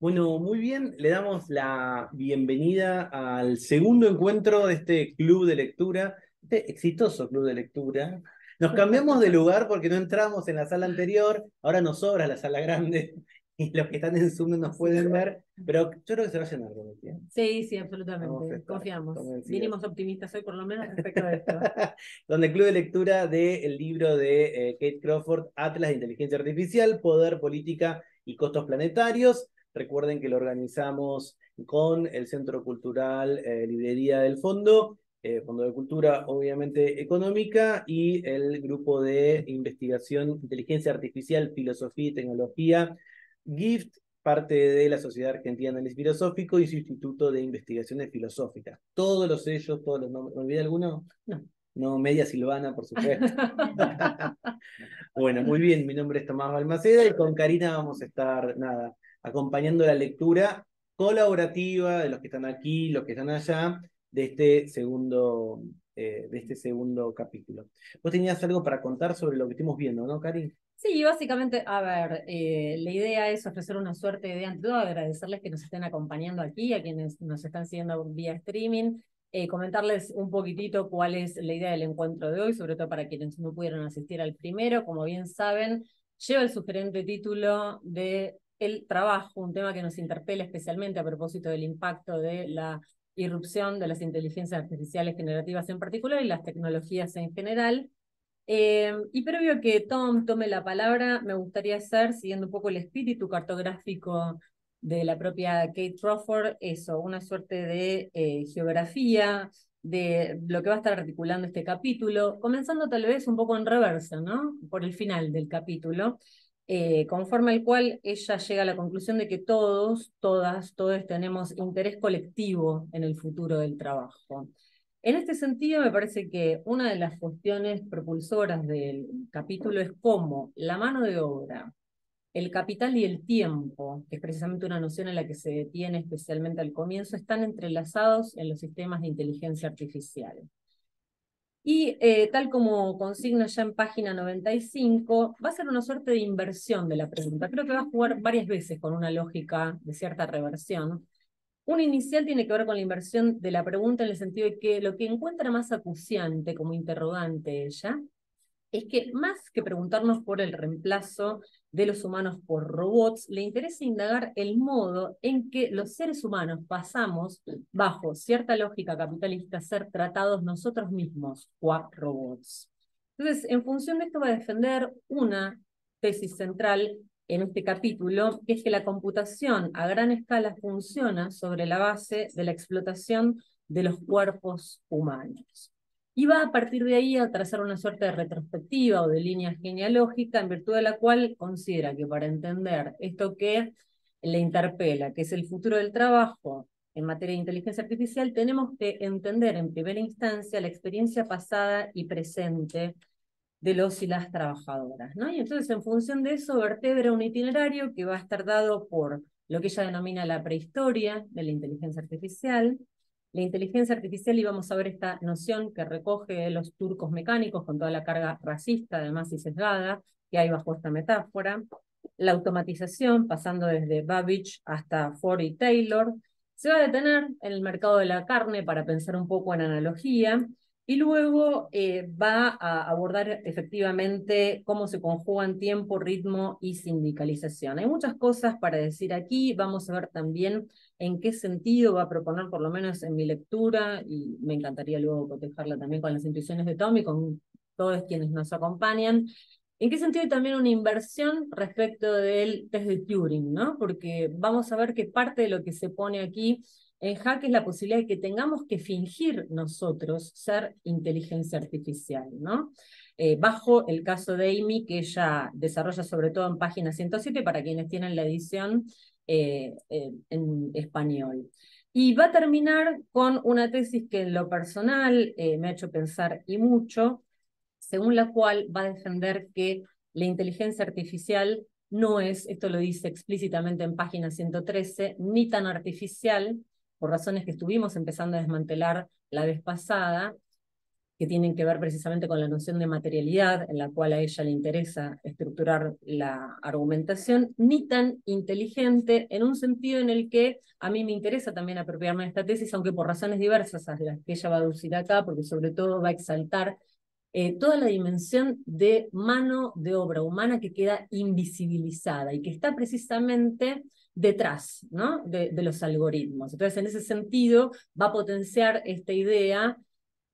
Bueno, muy bien, le damos la bienvenida al segundo encuentro de este club de lectura, este exitoso club de lectura. Nos cambiamos de lugar porque no entramos en la sala anterior, ahora nos sobra la sala grande y los que están en Zoom no nos pueden ver, pero yo creo que se va a llenar con el tiempo. Sí, sí, Vamos a absolutamente. estar Confiamos. convencidos. Vinimos optimistas hoy, por lo menos respecto de esto. Donde el club de lectura del libro de Kate Crawford, Atlas de Inteligencia Artificial, Poder, Política y Costos Planetarios. Recuerden que lo organizamos con el Centro Cultural Librería del Fondo, Fondo de Cultura, obviamente, económica, y el grupo de investigación Inteligencia Artificial, Filosofía y Tecnología, GIFT, parte de la Sociedad Argentina de Análisis Filosófico y su Instituto de Investigaciones Filosóficas. Todos los sellos, todos los nombres. ¿Me olvidé alguno? No. No, Media Silvana, por supuesto. Bueno, muy bien, mi nombre es Tomás Balmaceda y con Karina vamos a estar, nada, acompañando la lectura colaborativa de los que están aquí, los que están allá, de este segundo capítulo. Vos tenías algo para contar sobre lo que estamos viendo, ¿no, Cari? Sí, básicamente, a ver, la idea es ofrecer una suerte de, ante todo, agradecerles que nos estén acompañando aquí, a quienes nos están siguiendo vía streaming, comentarles un poquitito cuál es la idea del encuentro de hoy, sobre todo para quienes no pudieron asistir al primero. Como bien saben, lleva el sugerente título de El trabajo, un tema que nos interpela especialmente a propósito del impacto de la irrupción de las inteligencias artificiales generativas en particular y las tecnologías en general. Y previo a que Tom tome la palabra, me gustaría hacer, siguiendo un poco el espíritu cartográfico de la propia Kate Crawford, eso, una suerte de geografía de lo que va a estar articulando este capítulo, comenzando tal vez un poco en reversa, ¿no? Por el final del capítulo, conforme al cual ella llega a la conclusión de que todos, todas, todos tenemos interés colectivo en el futuro del trabajo. En este sentido, me parece que una de las cuestiones propulsoras del capítulo es cómo la mano de obra, el capital y el tiempo, que es precisamente una noción en la que se detiene especialmente al comienzo, están entrelazados en los sistemas de inteligencia artificial. Y tal como consigna ya en página 95, va a ser una suerte de inversión de la pregunta. Creo que va a jugar varias veces con una lógica de cierta reversión. Una inicial tiene que ver con la inversión de la pregunta en el sentido de que lo que encuentra más acuciante como interrogante ella es que más que preguntarnos por el reemplazo de los humanos por robots, le interesa indagar el modo en que los seres humanos pasamos, bajo cierta lógica capitalista, a ser tratados nosotros mismos, qua robots. Entonces, en función de esto va a defender una tesis central en este capítulo, que es que la computación a gran escala funciona sobre la base de la explotación de los cuerpos humanos. Y va a partir de ahí a trazar una suerte de retrospectiva o de línea genealógica, en virtud de la cual considera que para entender esto que le interpela, que es el futuro del trabajo en materia de inteligencia artificial, tenemos que entender en primera instancia la experiencia pasada y presente de los y las trabajadoras, ¿no? Y entonces, en función de eso, vertebra un itinerario que va a estar dado por lo que ella denomina la prehistoria de la inteligencia artificial. La inteligencia artificial, y vamos a ver esta noción que recoge los turcos mecánicos con toda la carga racista, además y sesgada, que hay bajo esta metáfora. La automatización, pasando desde Babbage hasta Ford y Taylor, se va a detener en el mercado de la carne para pensar un poco en analogía, y luego va a abordar efectivamente cómo se conjugan tiempo, ritmo y sindicalización. Hay muchas cosas para decir aquí, vamos a ver también en qué sentido va a proponer, por lo menos en mi lectura, y me encantaría luego cotejarla también con las intuiciones de Tom y con todos quienes nos acompañan. ¿En qué sentido hay también una inversión respecto del test de Turing, ¿no? Porque vamos a ver que parte de lo que se pone aquí en jaque es la posibilidad de que tengamos que fingir nosotros ser inteligencia artificial, ¿no? Bajo el caso de Amy, que ella desarrolla sobre todo en página 107 para quienes tienen la edición en español. Y va a terminar con una tesis que en lo personal me ha hecho pensar y mucho, según la cual va a defender que la inteligencia artificial no es, esto lo dice explícitamente en página 113, ni tan artificial, por razones que estuvimos empezando a desmantelar la vez pasada, que tienen que ver precisamente con la noción de materialidad, en la cual a ella le interesa estructurar la argumentación, ni tan inteligente en un sentido en el que a mí me interesa también apropiarme de esta tesis, aunque por razones diversas a las que ella va a aducir acá, porque sobre todo va a exaltar toda la dimensión de mano de obra humana que queda invisibilizada y que está precisamente detrás, ¿no? de los algoritmos. Entonces, en ese sentido, va a potenciar esta idea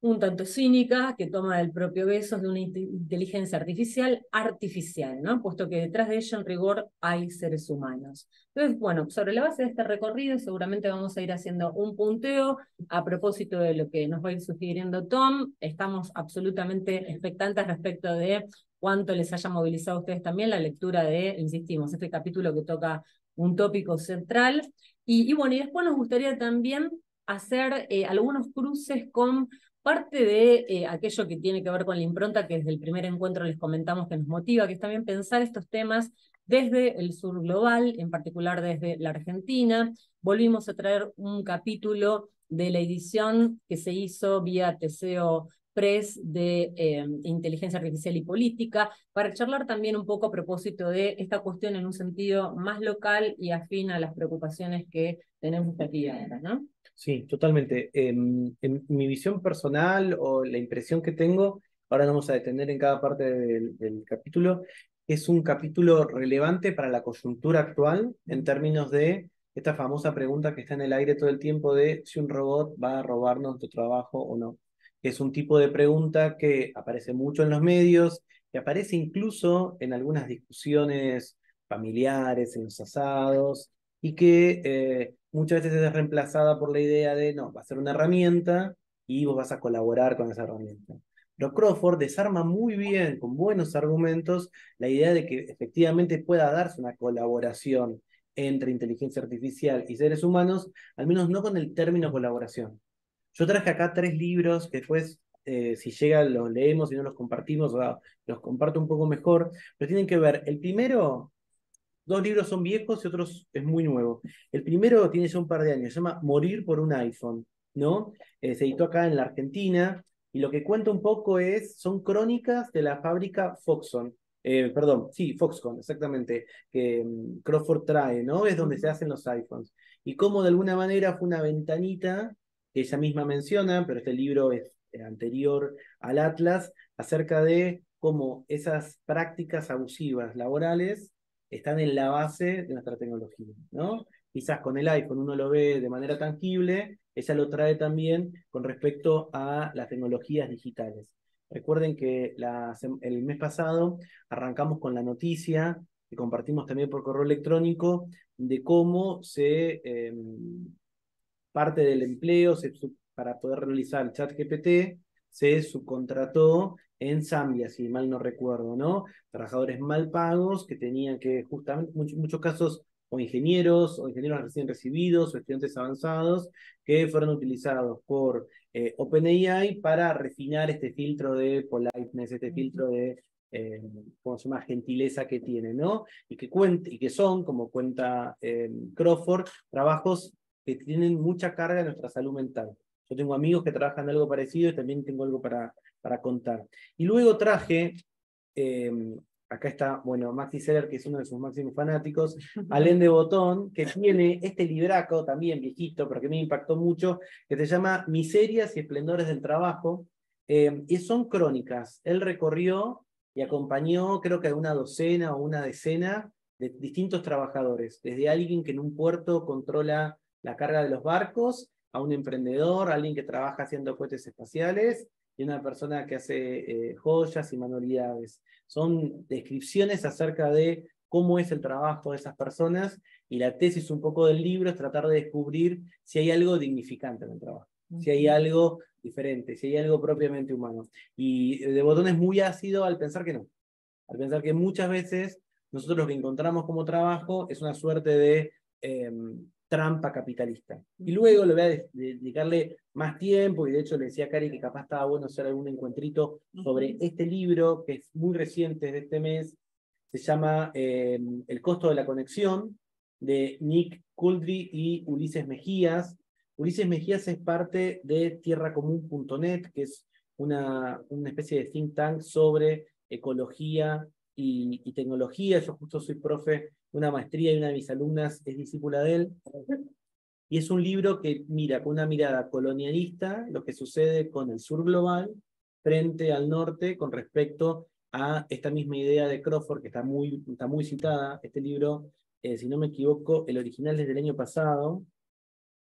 un tanto cínica que toma del propio Bezos de una inteligencia artificial, ¿no? Puesto que detrás de ella en rigor hay seres humanos. Entonces, bueno, sobre la base de este recorrido seguramente vamos a ir haciendo un punteo a propósito de lo que nos va a ir sugiriendo Tom. Estamos absolutamente expectantes respecto de cuánto les haya movilizado a ustedes también la lectura de, insistimos, este capítulo que toca un tópico central. Y bueno, y después nos gustaría también hacer algunos cruces con parte de aquello que tiene que ver con la impronta, que desde el primer encuentro les comentamos que nos motiva, que es también pensar estos temas desde el sur global, en particular desde la Argentina. Volvimos a traer un capítulo de la edición que se hizo vía Teseo Press de Inteligencia Artificial y Política, para charlar también un poco a propósito de esta cuestión en un sentido más local y afín a las preocupaciones que tenemos aquí ahora, ¿no? Sí, totalmente. En mi visión personal o la impresión que tengo, ahora nos vamos a detener en cada parte del capítulo, es un capítulo relevante para la coyuntura actual en términos de esta famosa pregunta que está en el aire todo el tiempo de si un robot va a robarnos tu trabajo o no. Es un tipo de pregunta que aparece mucho en los medios, que aparece incluso en algunas discusiones familiares, en los asados, y que muchas veces es reemplazada por la idea de, no, va a ser una herramienta y vos vas a colaborar con esa herramienta. Pero Crawford desarma muy bien, con buenos argumentos, la idea de que efectivamente pueda darse una colaboración entre inteligencia artificial y seres humanos, al menos no con el término colaboración. Yo traje acá 3 libros que después, si llega, los leemos y no los compartimos, o los comparto un poco mejor, pero tienen que ver, el primero, 2 libros son viejos y otros es muy nuevo. El primero tiene ya un par de años, se llama Morir por un iPhone, ¿no? Se editó acá en la Argentina y lo que cuenta un poco son crónicas de la fábrica Foxconn. Perdón, sí, Foxconn, exactamente, que Crawford trae, ¿no? Es donde se hacen los iPhones. Y cómo de alguna manera fue una ventanita que ella misma menciona, pero este libro es anterior al Atlas, acerca de cómo esas prácticas abusivas laborales están en la base de nuestra tecnología, ¿no? Quizás con el iPhone uno lo ve de manera tangible, ella lo trae también con respecto a las tecnologías digitales. Recuerden que el mes pasado arrancamos con la noticia que compartimos también por correo electrónico de cómo parte del empleo para poder realizar el chat GPT se subcontrató en Zambia, si mal no recuerdo, ¿no? Trabajadores mal pagos que tenían que, justamente, muchos casos, o ingenieros recién recibidos, o estudiantes avanzados, que fueron utilizados por OpenAI para refinar este filtro de politeness, este filtro de, ¿cómo se llama?, gentileza que tiene, ¿no? Y que son, como cuenta Crawford, trabajos que tienen mucha carga en nuestra salud mental. Yo tengo amigos que trabajan algo parecido y también tengo algo para contar. Y luego traje, eh, acá está, bueno, Maxi Seller, que es uno de sus máximos fanáticos, Alain de Botton, que tiene este libraco, también viejito, pero que me impactó mucho, que se llama Miserias y Esplendores del Trabajo, y son crónicas. Él recorrió y acompañó, creo que a una docena o una decena de distintos trabajadores, desde alguien que en un puerto controla la carga de los barcos, a un emprendedor, a alguien que trabaja haciendo cohetes espaciales y una persona que hace joyas y manualidades. Son descripciones acerca de cómo es el trabajo de esas personas y la tesis un poco del libro es tratar de descubrir si hay algo dignificante en el trabajo, si hay algo diferente, si hay algo propiamente humano. Y de Botón es muy ácido al pensar que no, al pensar que muchas veces nosotros lo que encontramos como trabajo es una suerte de trampa capitalista. Y luego le voy a dedicarle más tiempo, y de hecho le decía a Cari que capaz estaba bueno hacer algún encuentrito sobre este libro, que es muy reciente de este mes, se llama El costo de la conexión, de Nick Couldry y Ulises Mejías. Ulises Mejías es parte de tierracomún.net, que es una especie de think tank sobre ecología y tecnología. Yo justo soy profe de una maestría y una de mis alumnas es discípula de él. Y es un libro que mira con una mirada colonialista lo que sucede con el sur global frente al norte con respecto a esta misma idea de Crawford, que está muy citada. Este libro, si no me equivoco, el original es del año pasado,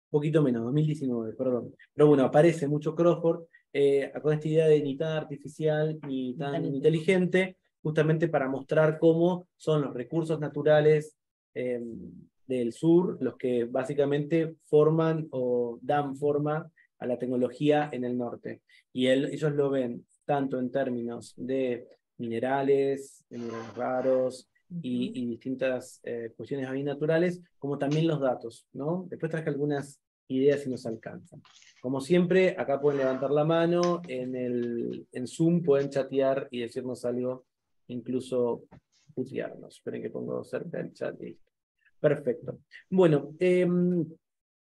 poquito menos, 2019, perdón. Pero bueno, aparece mucho Crawford con esta idea de ni tan artificial ni tan inteligente, justamente para mostrar cómo son los recursos naturales del sur los que básicamente forman o dan forma a la tecnología en el norte. Y ellos lo ven tanto en términos de minerales raros, y distintas cuestiones ahí naturales, como también los datos, ¿no? Después traje algunas ideas si nos alcanzan. Como siempre, acá pueden levantar la mano, en Zoom pueden chatear y decirnos algo, incluso putearnos. Esperen que pongo cerca el chat y listo. Perfecto. Bueno,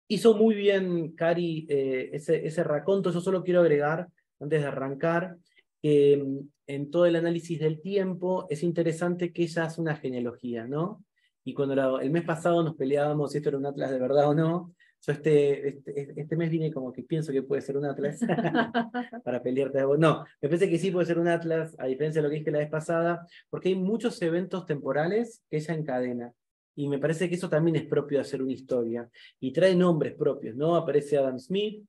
hizo muy bien, Cari, ese raconto. Yo solo quiero agregar, antes de arrancar, que en todo el análisis del tiempo es interesante que ella hace una genealogía, ¿no? Y cuando el mes pasado nos peleábamos si esto era un atlas de verdad o no, yo este mes vine como que pienso que puede ser un atlas para pelearte. No, me parece que sí puede ser un atlas, a diferencia de lo que dije la vez pasada, porque hay muchos eventos temporales que ella encadena. Y me parece que eso también es propio de hacer una historia. Y trae nombres propios, ¿no? Aparece Adam Smith,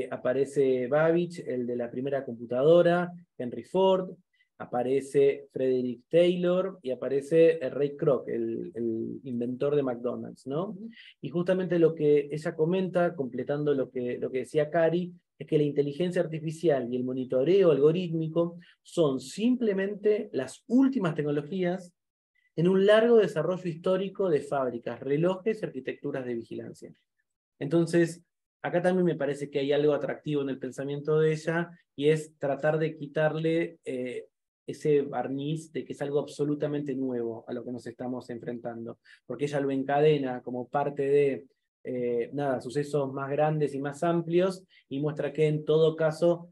aparece Babbage, el de la primera computadora, Henry Ford, aparece Frederick Taylor y aparece Ray Kroc, el inventor de McDonald's, ¿no? Y justamente lo que ella comenta, completando lo que decía Cari, es que la inteligencia artificial y el monitoreo algorítmico son simplemente las últimas tecnologías en un largo desarrollo histórico de fábricas, relojes y arquitecturas de vigilancia. Entonces, acá también me parece que hay algo atractivo en el pensamiento de ella, y es tratar de quitarle ese barniz de que es algo absolutamente nuevo a lo que nos estamos enfrentando, porque ella lo encadena como parte de sucesos más grandes y más amplios, y muestra que en todo caso,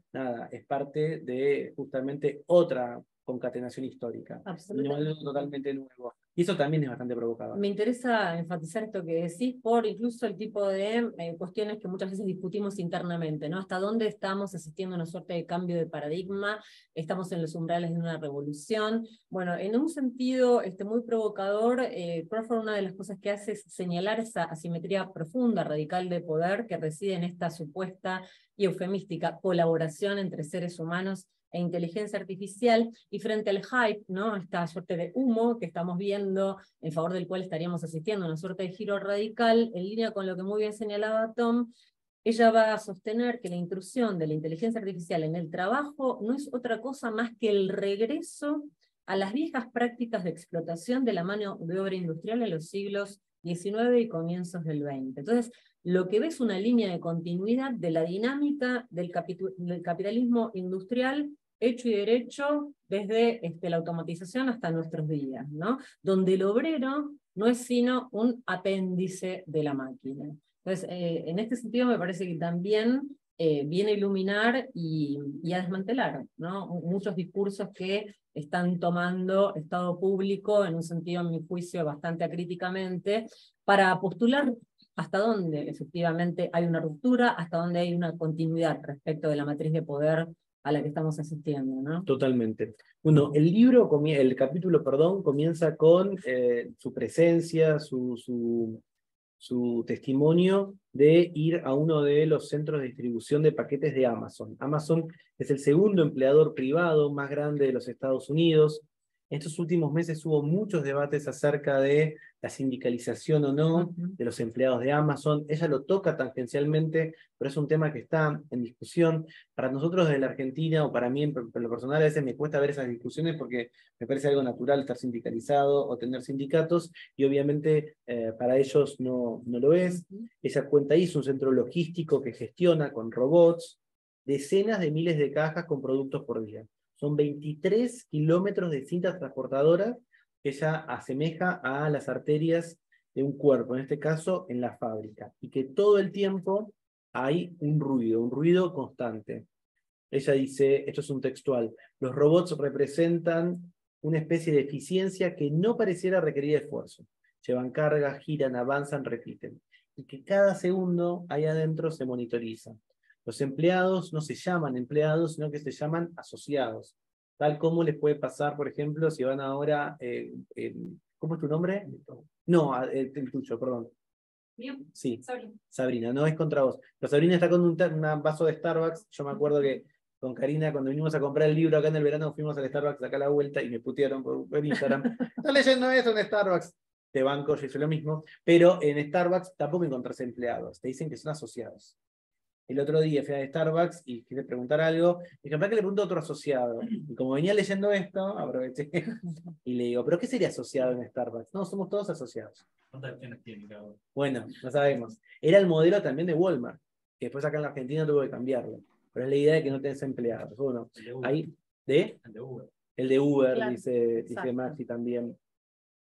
es parte de justamente otra concatenación histórica, y no algo totalmente nuevo. Y eso también es bastante provocador. Me interesa enfatizar esto que decís por incluso el tipo de cuestiones que muchas veces discutimos internamente, ¿no? Hasta dónde estamos asistiendo a una suerte de cambio de paradigma, estamos en los umbrales de una revolución. Bueno, en un sentido muy provocador, Crawford, una de las cosas que hace es señalar esa asimetría profunda, radical de poder que reside en esta supuesta y eufemística colaboración entre seres humanos e inteligencia artificial, y frente al hype, ¿no? Esta suerte de humo que estamos viendo, en favor del cual estaríamos asistiendo a una suerte de giro radical, en línea con lo que muy bien señalaba Tom, ella va a sostener que la intrusión de la inteligencia artificial en el trabajo no es otra cosa más que el regreso a las viejas prácticas de explotación de la mano de obra industrial en los siglos XIX y comienzos del XX. Entonces, lo que ve es una línea de continuidad de la dinámica del capitalismo industrial hecho y derecho desde la automatización hasta nuestros días, ¿no? Donde el obrero no es sino un apéndice de la máquina. Entonces, en este sentido me parece que también viene a iluminar y a desmantelar, ¿no? Muchos discursos que están tomando Estado público, en un sentido, en mi juicio, bastante acríticamente, para postular hasta dónde efectivamente hay una ruptura, hasta dónde hay una continuidad respecto de la matriz de poder a la que estamos asistiendo, ¿no? Totalmente. Bueno, el capítulo, perdón, comienza con su presencia, su testimonio de ir a uno de los centros de distribución de paquetes de Amazon. Amazon es el segundo empleador privado más grande de los Estados Unidos. En estos últimos meses hubo muchos debates acerca de la sindicalización o no de los empleados de Amazon. Ella lo toca tangencialmente, pero es un tema que está en discusión. Para nosotros de la Argentina, o para mí en lo personal, a veces me cuesta ver esas discusiones porque me parece algo natural estar sindicalizado o tener sindicatos, y obviamente para ellos no lo es. Ella cuenta ahí, es un centro logístico que gestiona con robots decenas de miles de cajas con productos por día. Son 23 kilómetros de cintas transportadoras que ella asemeja a las arterias de un cuerpo, en este caso en la fábrica, y que todo el tiempo hay un ruido constante. Ella dice, esto es un textual, los robots representan una especie de eficiencia que no pareciera requerir esfuerzo. Llevan carga, giran, avanzan, repiten. Y que cada segundo ahí adentro se monitoriza. Los empleados no se llaman empleados, sino que se llaman asociados. Tal como les puede pasar, por ejemplo, si van ahora... ¿cómo es tu nombre? No, el tuyo, perdón. ¿Mío? Sí, Sabrina. Sabrina, no es contra vos. Pero Sabrina está con un vaso de Starbucks. Yo me acuerdo que con Karina, cuando vinimos a comprar el libro acá en el verano, fuimos al Starbucks acá a la vuelta y me putearon por Instagram. ¿Estás leyendo eso en Starbucks? Te banco, yo hice lo mismo. Pero en Starbucks tampoco encontrás empleados. Te dicen que son asociados. El otro día fui a Starbucks y quise preguntar algo. Dije, ¿para qué le pregunto a otro asociado? Y como venía leyendo esto, aproveché y le digo, ¿pero qué sería asociado en Starbucks? No, somos todos asociados. ¿Cuántas acciones tiene cada uno? Bueno, no sabemos. Era el modelo también de Walmart, que después acá en la Argentina tuvo que cambiarlo. Pero es la idea de que no tenés empleados. Bueno, El de Uber. ahí, ¿de? El de Uber. El de Uber, Claro, dice exacto. Maxi también.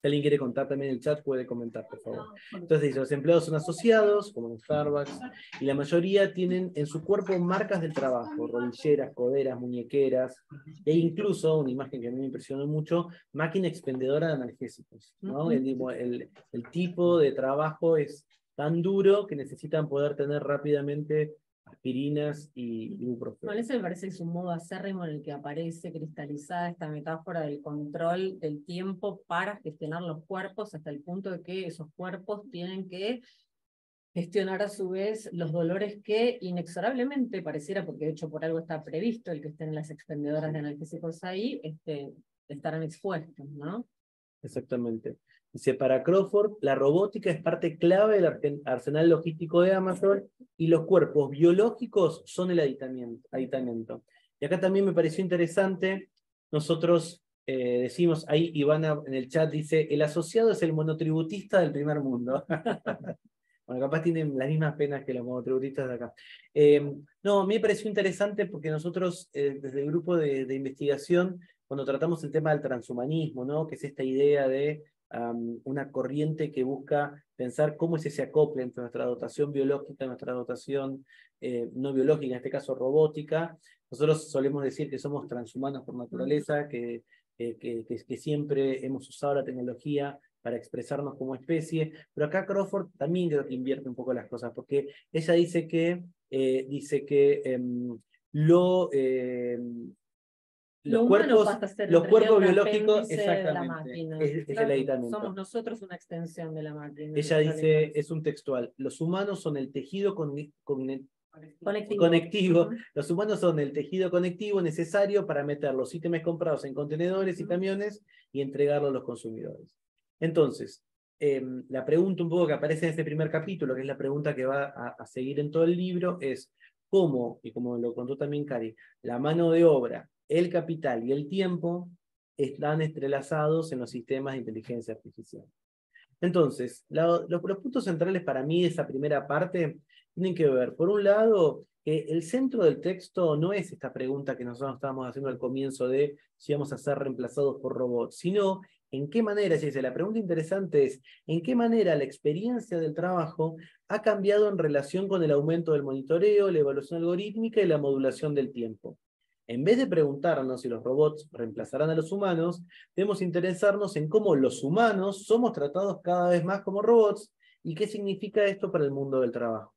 Si alguien quiere contar también en el chat, puede comentar, por favor. Entonces dice, los empleados son asociados, como en Starbucks, y la mayoría tienen en su cuerpo marcas del trabajo, rodilleras, coderas, muñequeras, e incluso, una imagen que a mí me impresionó mucho, máquina expendedora de analgésicos, ¿no? El tipo de trabajo es tan duro que necesitan poder tener rápidamente aspirinas y ibuprofeno. Bueno, ese me parece que es un modo acérrimo en el que aparece cristalizada esta metáfora del control del tiempo para gestionar los cuerpos hasta el punto de que esos cuerpos tienen que gestionar a su vez los dolores que inexorablemente pareciera, porque de hecho por algo está previsto el que estén las expendedoras de analgésicos ahí, estarán expuestos, ¿no? Exactamente. Dice, para Crawford, la robótica es parte clave del arsenal logístico de Amazon y los cuerpos biológicos son el aditamento. Y acá también me pareció interesante, nosotros decimos, ahí Ivana en el chat dice, el asociado es el monotributista del primer mundo. Bueno, capaz tienen las mismas penas que los monotributistas de acá. No, a mí me pareció interesante porque nosotros, desde el grupo de investigación, cuando tratamos el tema del transhumanismo, ¿no? Que es esta idea de una corriente que busca pensar cómo es ese acople entre nuestra dotación biológica, nuestra dotación no biológica, en este caso robótica. Nosotros solemos decir que somos transhumanos por naturaleza, que siempre hemos usado la tecnología para expresarnos como especie, pero acá Crawford también creo que invierte un poco las cosas, porque ella dice que lo... Lo humano pasa a ser los en realidad cuerpos un biológicos, apéndice de la exactamente, máquina. es el Claro, aditamento. somos nosotros una extensión de la máquina. Ella en dice, realidad. es un textual, los humanos son el tejido Conectivo. conectivo. Los humanos son el tejido conectivo necesario para meter los ítems comprados en contenedores y camiones y entregarlos a los consumidores. Entonces, la pregunta un poco que aparece en este primer capítulo, que es la pregunta que va a seguir en todo el libro, es cómo, y como lo contó también Cari, la mano de obra, el capital y el tiempo están entrelazados en los sistemas de inteligencia artificial. Entonces, los puntos centrales para mí de esa primera parte tienen que ver, por un lado, que el centro del texto no es esta pregunta que nosotros estábamos haciendo al comienzo de si vamos a ser reemplazados por robots, sino en qué manera, la pregunta interesante es, ¿en qué manera la experiencia del trabajo ha cambiado en relación con el aumento del monitoreo, la evaluación algorítmica y la modulación del tiempo? En vez de preguntarnos si los robots reemplazarán a los humanos, debemos interesarnos en cómo los humanos somos tratados cada vez más como robots y qué significa esto para el mundo del trabajo.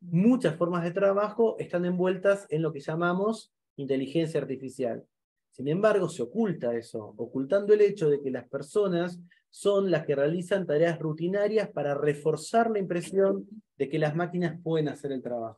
Muchas formas de trabajo están envueltas en lo que llamamos inteligencia artificial. Sin embargo, se oculta eso, ocultando el hecho de que las personas son las que realizan tareas rutinarias para reforzar la impresión de que las máquinas pueden hacer el trabajo.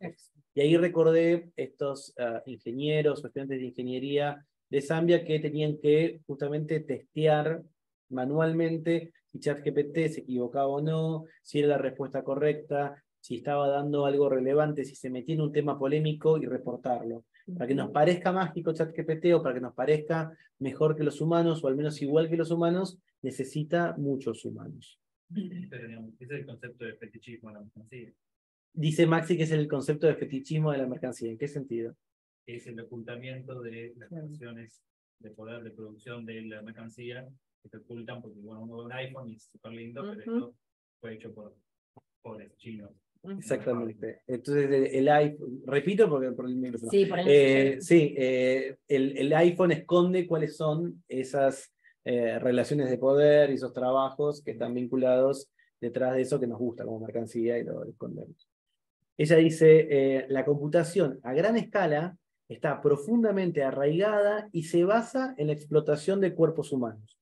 Y ahí recordé estos ingenieros o estudiantes de ingeniería de Zambia que tenían que justamente testear manualmente si ChatGPT se equivocaba o no, si era la respuesta correcta, si estaba dando algo relevante, si se metía en un tema polémico y reportarlo. Para que nos parezca mágico ChatGPT o para que nos parezca mejor que los humanos o al menos igual que los humanos, necesita muchos humanos. Pero, digamos, ese es el concepto de fetichismo de la mercancía. Dice Maxi que es el concepto de fetichismo de la mercancía. ¿En qué sentido? Es el ocultamiento de las funciones de poder de producción de la mercancía que se ocultan porque bueno, uno ve un iPhone y es súper lindo, pero esto fue hecho por pobres chinos Exactamente. Entonces, el iPhone, repito porque por el micrófono. Sí, por el Sí, el iPhone esconde cuáles son esas relaciones de poder y esos trabajos que están vinculados detrás de eso que nos gusta como mercancía y lo escondemos. Ella dice, la computación a gran escala está profundamente arraigada y se basa en la explotación de cuerpos humanos.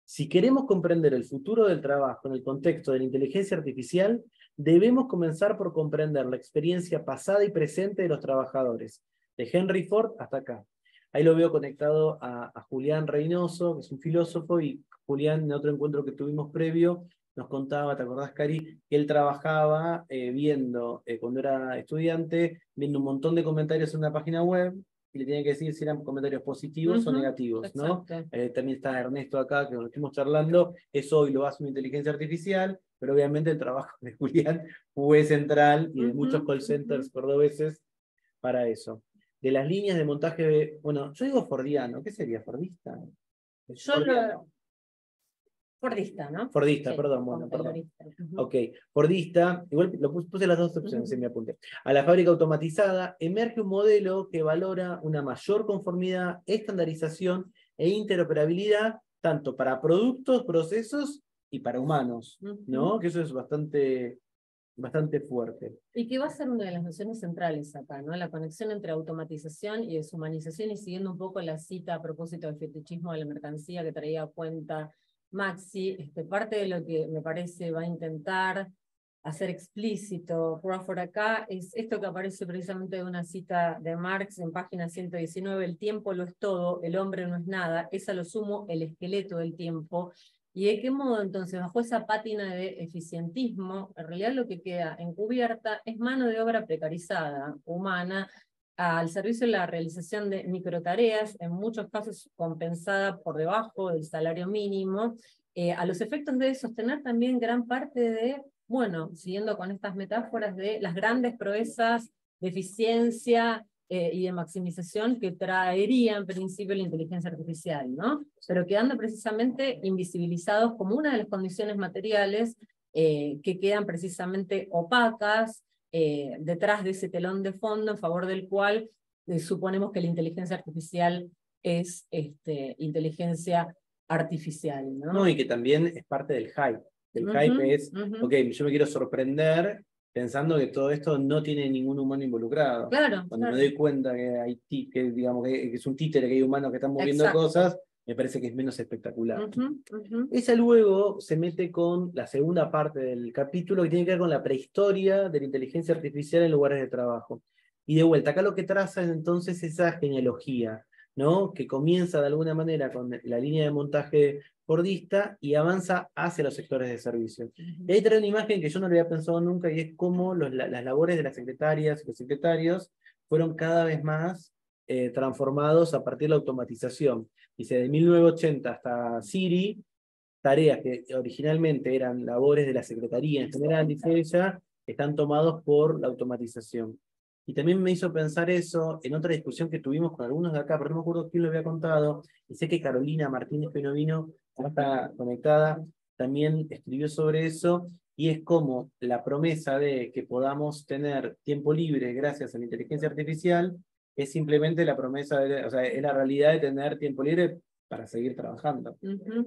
Si queremos comprender el futuro del trabajo en el contexto de la inteligencia artificial, debemos comenzar por comprender la experiencia pasada y presente de los trabajadores, de Henry Ford hasta acá. Ahí lo veo conectado a Julián Reynoso, que es un filósofo, y Julián, en otro encuentro que tuvimos previo, nos contaba, ¿te acordás, Cari? Que él trabajaba viendo, cuando era estudiante, viendo un montón de comentarios en una página web, y le tenía que decir si eran comentarios positivos o negativos, ¿no? También está Ernesto acá, que nos estuvimos charlando, eso hoy lo hace una inteligencia artificial, pero obviamente el trabajo de Julián fue central y de muchos call centers cordobeses para eso. De las líneas de montaje, bueno, yo digo fordiano, ¿qué sería? ¿Fordista? Fordista, ¿no? Fordista, Sí, perdón, bueno, perdón. Uh-huh. Ok, Fordista, igual lo puse las dos opciones, me apunté. A la fábrica automatizada emerge un modelo que valora una mayor conformidad, estandarización e interoperabilidad, tanto para productos, procesos y para humanos, ¿no? Que eso es bastante fuerte. Y que va a ser una de las nociones centrales acá, ¿no? La conexión entre automatización y deshumanización, y siguiendo un poco la cita a propósito del fetichismo de la mercancía que traía a cuenta Maxi, parte de lo que me parece va a intentar hacer explícito Crawford acá es esto que aparece precisamente de una cita de Marx en página 119, el tiempo lo es todo, el hombre no es nada, es a lo sumo el esqueleto del tiempo. ¿Y de qué modo entonces, bajo esa pátina de eficientismo, en realidad lo que queda encubierta es mano de obra precarizada, humana, al servicio de la realización de microtareas, en muchos casos compensada por debajo del salario mínimo, a los efectos de sostener también gran parte de, bueno, siguiendo con estas metáforas de las grandes proezas de eficiencia y de maximización que traería en principio la inteligencia artificial, ¿no? Pero quedando precisamente invisibilizados como una de las condiciones materiales que quedan precisamente opacas, detrás de ese telón de fondo en favor del cual suponemos que la inteligencia artificial es inteligencia artificial, ¿no? No, y que también es parte del hype. El hype es, ok, yo me quiero sorprender pensando que todo esto no tiene ningún humano involucrado. Claro, Cuando me doy cuenta que hay digamos, que es un títere, que hay humanos que están moviendo cosas, me parece que es menos espectacular. Esa luego se mete con la segunda parte del capítulo, que tiene que ver con la prehistoria de la inteligencia artificial en lugares de trabajo. Y de vuelta, acá lo que traza es entonces esa genealogía, ¿no? Que comienza de alguna manera con la línea de montaje fordista y avanza hacia los sectores de servicio. Y ahí trae una imagen que yo no lo había pensado nunca, y es cómo las labores de las secretarias y los secretarios fueron cada vez más transformados a partir de la automatización. Dice, de 1980 hasta Siri, tareas que originalmente eran labores de la secretaría en general, dice ella, están tomados por la automatización. Y también me hizo pensar eso en otra discusión que tuvimos con algunos de acá, pero no me acuerdo quién lo había contado, y sé que Carolina Martínez, que no vino, no está conectada, también escribió sobre eso, y es como la promesa de que podamos tener tiempo libre gracias a la inteligencia artificial, es simplemente la promesa, o sea, es la realidad de tener tiempo libre para seguir trabajando.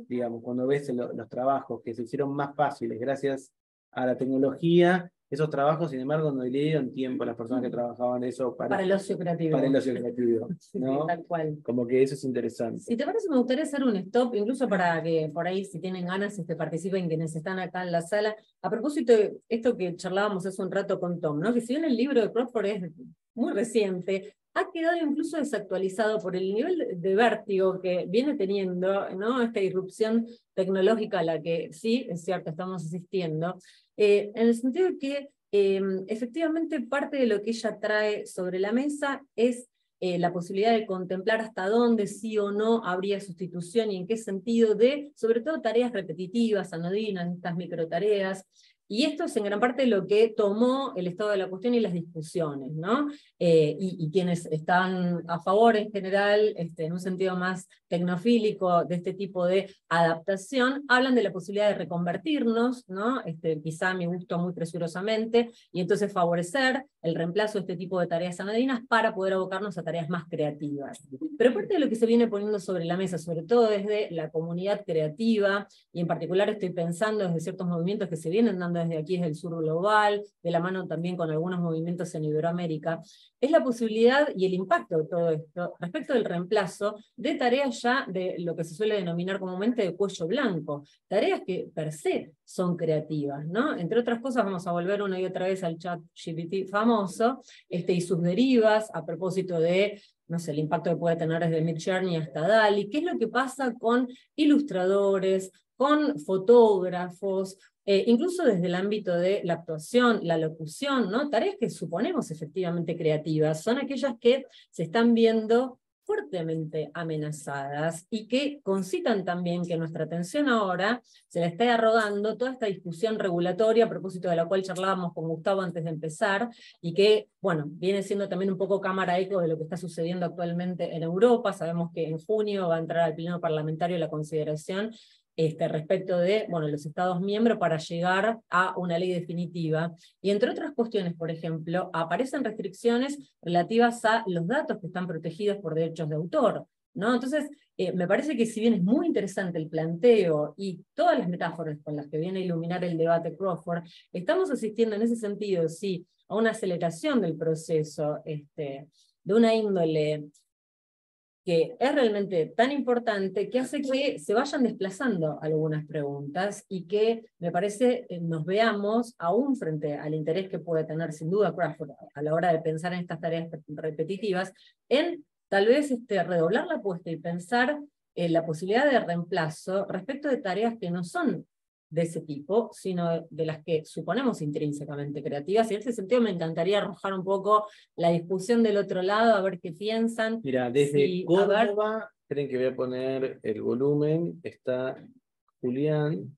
Digamos, cuando ves los trabajos que se hicieron más fáciles gracias a la tecnología, esos trabajos, sin embargo, no le dieron tiempo a las personas que trabajaban eso para el ocio creativo. Para el ocio creativo, ¿no? Sí, tal cual. Como que eso es interesante. Si te parece, me gustaría hacer un stop, incluso para que por ahí, si tienen ganas, participen quienes están acá en la sala. A propósito de esto que charlábamos hace un rato con Tom, ¿no? Que si bien el libro de Crawford es muy reciente, ha quedado incluso desactualizado por el nivel de vértigo que viene teniendo, ¿no? Esta irrupción tecnológica a la que sí, es cierto, estamos asistiendo, en el sentido de que efectivamente parte de lo que ella trae sobre la mesa es la posibilidad de contemplar hasta dónde sí o no habría sustitución y en qué sentido de, sobre todo, tareas repetitivas, anodinas, estas microtareas, Y esto es en gran parte lo que tomó el estado de la cuestión y las discusiones, ¿no? Y quienes están a favor en general, en un sentido más tecnofílico de este tipo de adaptación, hablan de la posibilidad de reconvertirnos, ¿no? Quizá a mi gusto muy presurosamente, y entonces favorecer el reemplazo de este tipo de tareas anodinas para poder abocarnos a tareas más creativas. Pero parte de lo que se viene poniendo sobre la mesa, sobre todo desde la comunidad creativa, y en particular estoy pensando desde ciertos movimientos que se vienen dando desde aquí, desde el sur global, de la mano también con algunos movimientos en Iberoamérica, es la posibilidad y el impacto de todo esto respecto del reemplazo de tareas ya de lo que se suele denominar comúnmente de cuello blanco, tareas que per se son creativas, ¿no? Entre otras cosas vamos a volver una y otra vez al chat GPT famoso, y sus derivas a propósito de, no sé, el impacto que puede tener desde Midjourney hasta DALL-E, qué es lo que pasa con ilustradores, con fotógrafos, incluso desde el ámbito de la actuación, la locución, ¿no? Tareas que suponemos efectivamente creativas, son aquellas que se están viendo fuertemente amenazadas y que concitan también que nuestra atención ahora se le está arrogando toda esta discusión regulatoria a propósito de la cual charlábamos con Gustavo antes de empezar y que, bueno, viene siendo también un poco cámara eco de lo que está sucediendo actualmente en Europa. Sabemos que en junio va a entrar al pleno parlamentario la consideración respecto de, bueno, los Estados miembros para llegar a una ley definitiva. Y entre otras cuestiones, por ejemplo, aparecen restricciones relativas a los datos que están protegidos por derechos de autor, ¿no? Entonces, me parece que si bien es muy interesante el planteo y todas las metáforas con las que viene a iluminar el debate Crawford, estamos asistiendo en ese sentido, sí, a una aceleración del proceso, de una índole que es realmente tan importante que hace que se vayan desplazando algunas preguntas y que, me parece, nos veamos, aún frente al interés que puede tener sin duda Crawford a la hora de pensar en estas tareas repetitivas, en tal vez redoblar la apuesta y pensar en la posibilidad de reemplazo respecto de tareas que no son de ese tipo, sino de las que suponemos intrínsecamente creativas, y en ese sentido me encantaría arrojar un poco la discusión del otro lado, a ver qué piensan. Mira, desde Sí, Córdoba, creen que voy a poner el volumen, está Julián.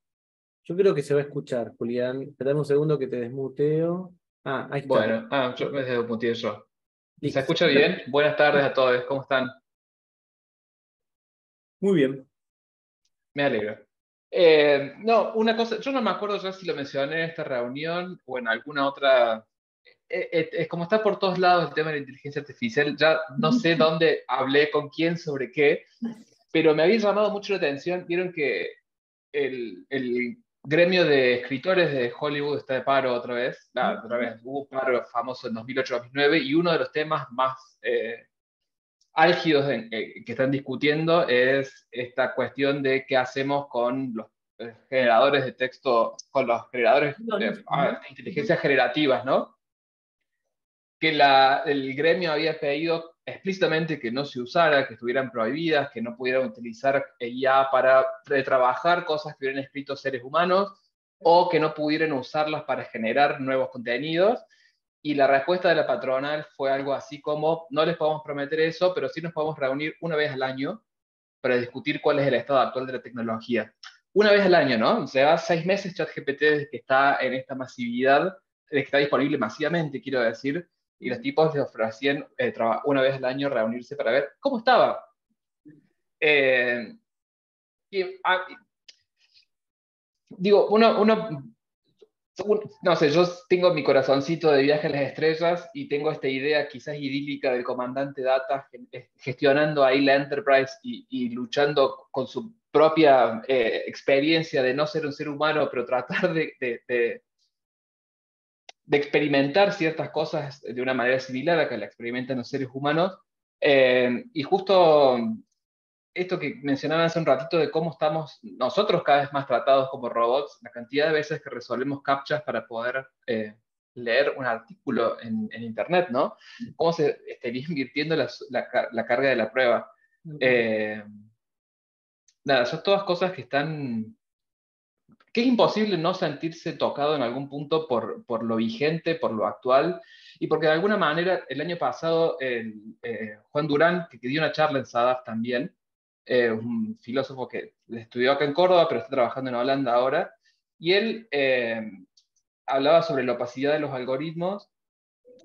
Yo creo que se va a escuchar, Julián. Espera un segundo que te desmuteo. Ah, ahí está. Bueno, yo me desmuteé yo. ¿Se Listo. escucha bien? Buenas tardes a todos, ¿cómo están? Muy bien. Me alegro. No, una cosa, yo no me acuerdo ya si lo mencioné en esta reunión o en alguna otra. Es como está por todos lados el tema de la inteligencia artificial, ya no sé dónde hablé con quién sobre qué, pero me había llamado mucho la atención. Vieron que el gremio de escritores de Hollywood está de paro otra vez. Otra vez, hubo un paro famoso en 2008-2009 y uno de los temas más álgidos que están discutiendo es esta cuestión de qué hacemos con los generadores de texto, con los generadores de inteligencias generativas, ¿no? Que el gremio había pedido explícitamente que no se usara, que estuvieran prohibidas, que no pudieran utilizar IA para retrabajar cosas que hubieran escrito seres humanos, o que no pudieran usarlas para generar nuevos contenidos. Y la respuesta de la patronal fue algo así como: no les podemos prometer eso, pero sí nos podemos reunir una vez al año para discutir cuál es el estado actual de la tecnología. Una vez al año, ¿no? Se va 6 meses ChatGPT desde que está en esta masividad, desde que está disponible masivamente, quiero decir, y los tipos les ofrecían una vez al año reunirse para ver cómo estaba. Y, digo, no sé, yo tengo mi corazoncito de viaje a las estrellas y tengo esta idea quizás idílica del comandante Data gestionando ahí la Enterprise y luchando con su propia experiencia de no ser un ser humano, pero tratar de experimentar ciertas cosas de una manera similar a que la experimentan los seres humanos. Y justo esto que mencionaba hace un ratito de cómo estamos nosotros cada vez más tratados como robots, la cantidad de veces que resolvemos captchas para poder leer un artículo en Internet, ¿no? Cómo se estaría invirtiendo la carga de la prueba. Nada, son todas cosas que es imposible no sentirse tocado en algún punto por lo vigente, por lo actual, y porque de alguna manera el año pasado Juan Durán, que dio una charla en SADAF también, un filósofo que estudió acá en Córdoba, pero está trabajando en Holanda ahora, y él hablaba sobre la opacidad de los algoritmos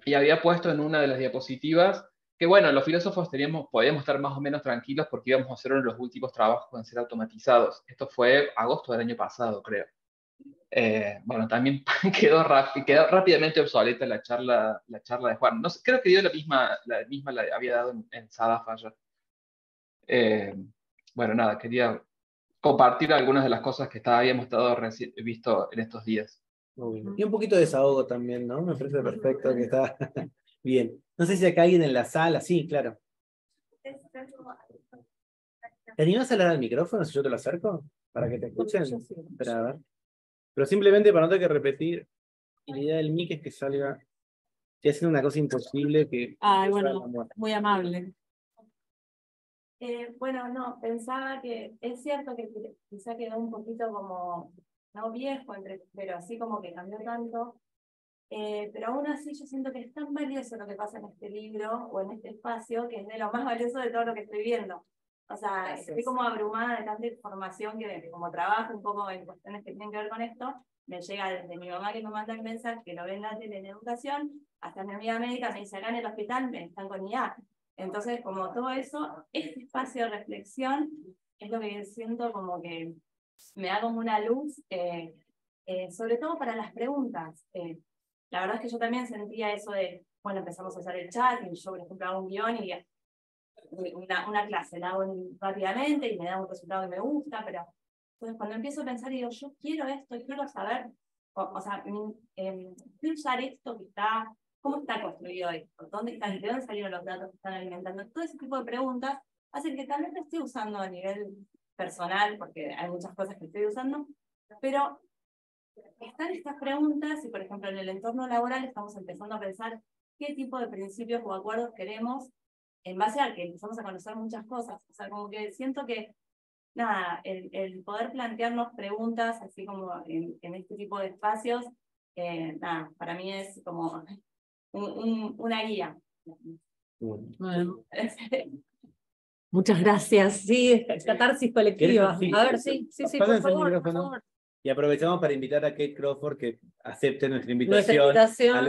y había puesto en una de las diapositivas que, bueno, los filósofos podíamos estar más o menos tranquilos porque íbamos a hacer uno de los últimos trabajos en ser automatizados. Esto fue agosto del año pasado, creo. Bueno, también quedó rápidamente obsoleta la charla de Juan. No sé, creo que dio la misma la había dado en Sadafa ya. Bueno, nada, quería compartir algunas de las cosas que habíamos visto en estos días. Y un poquito de desahogo también, ¿no? Me parece perfecto que está bien. No sé si acá alguien en la sala, sí, claro. ¿Te animas a hablar al micrófono si yo te lo acerco? Para que te escuchen. Espera, a ver. Pero simplemente para no tener que repetir, y la idea del mic es que salga. Estoy haciendo una cosa imposible que. Ay, bueno, muy amable. Bueno, no, pensaba que es cierto que quizá quedó un poquito como, no viejo, pero así como que cambió tanto. Pero aún así yo siento que es tan valioso lo que pasa en este libro o en este espacio, que es de lo más valioso de todo lo que estoy viendo. O sea, estoy como abrumada de tanta información que como trabajo un poco en cuestiones que tienen que ver con esto, me llega desde mi mamá que me manda el mensaje, que lo ve en la tele en educación, hasta mi amiga médica me dice, acá en el hospital me están con IA. Entonces, como todo eso, este espacio de reflexión es lo que siento como que me da como una luz, sobre todo para las preguntas. La verdad es que yo también sentía eso de, bueno, empezamos a usar el chat, y yo, por ejemplo, hago un guión y una clase la hago rápidamente y me da un resultado que me gusta, pero entonces cuando empiezo a pensar, digo, yo quiero esto y quiero saber, o sea, quiero usar esto que está, ¿cómo está construido esto? ¿De dónde salieron los datos que están alimentando? Todo ese tipo de preguntas hacen que tal vez lo esté usando a nivel personal, porque hay muchas cosas que estoy usando, pero están estas preguntas y, por ejemplo, en el entorno laboral estamos empezando a pensar qué tipo de principios o acuerdos queremos en base a que empezamos a conocer muchas cosas. O sea, como que siento que, nada, el poder plantearnos preguntas, así como en este tipo de espacios, nada, para mí es como una guía. Bueno. Muchas gracias. Sí, catarsis colectiva. Sí. A ver, sí, por favor. Y aprovechamos para invitar a Kate Crawford que acepte nuestra invitación.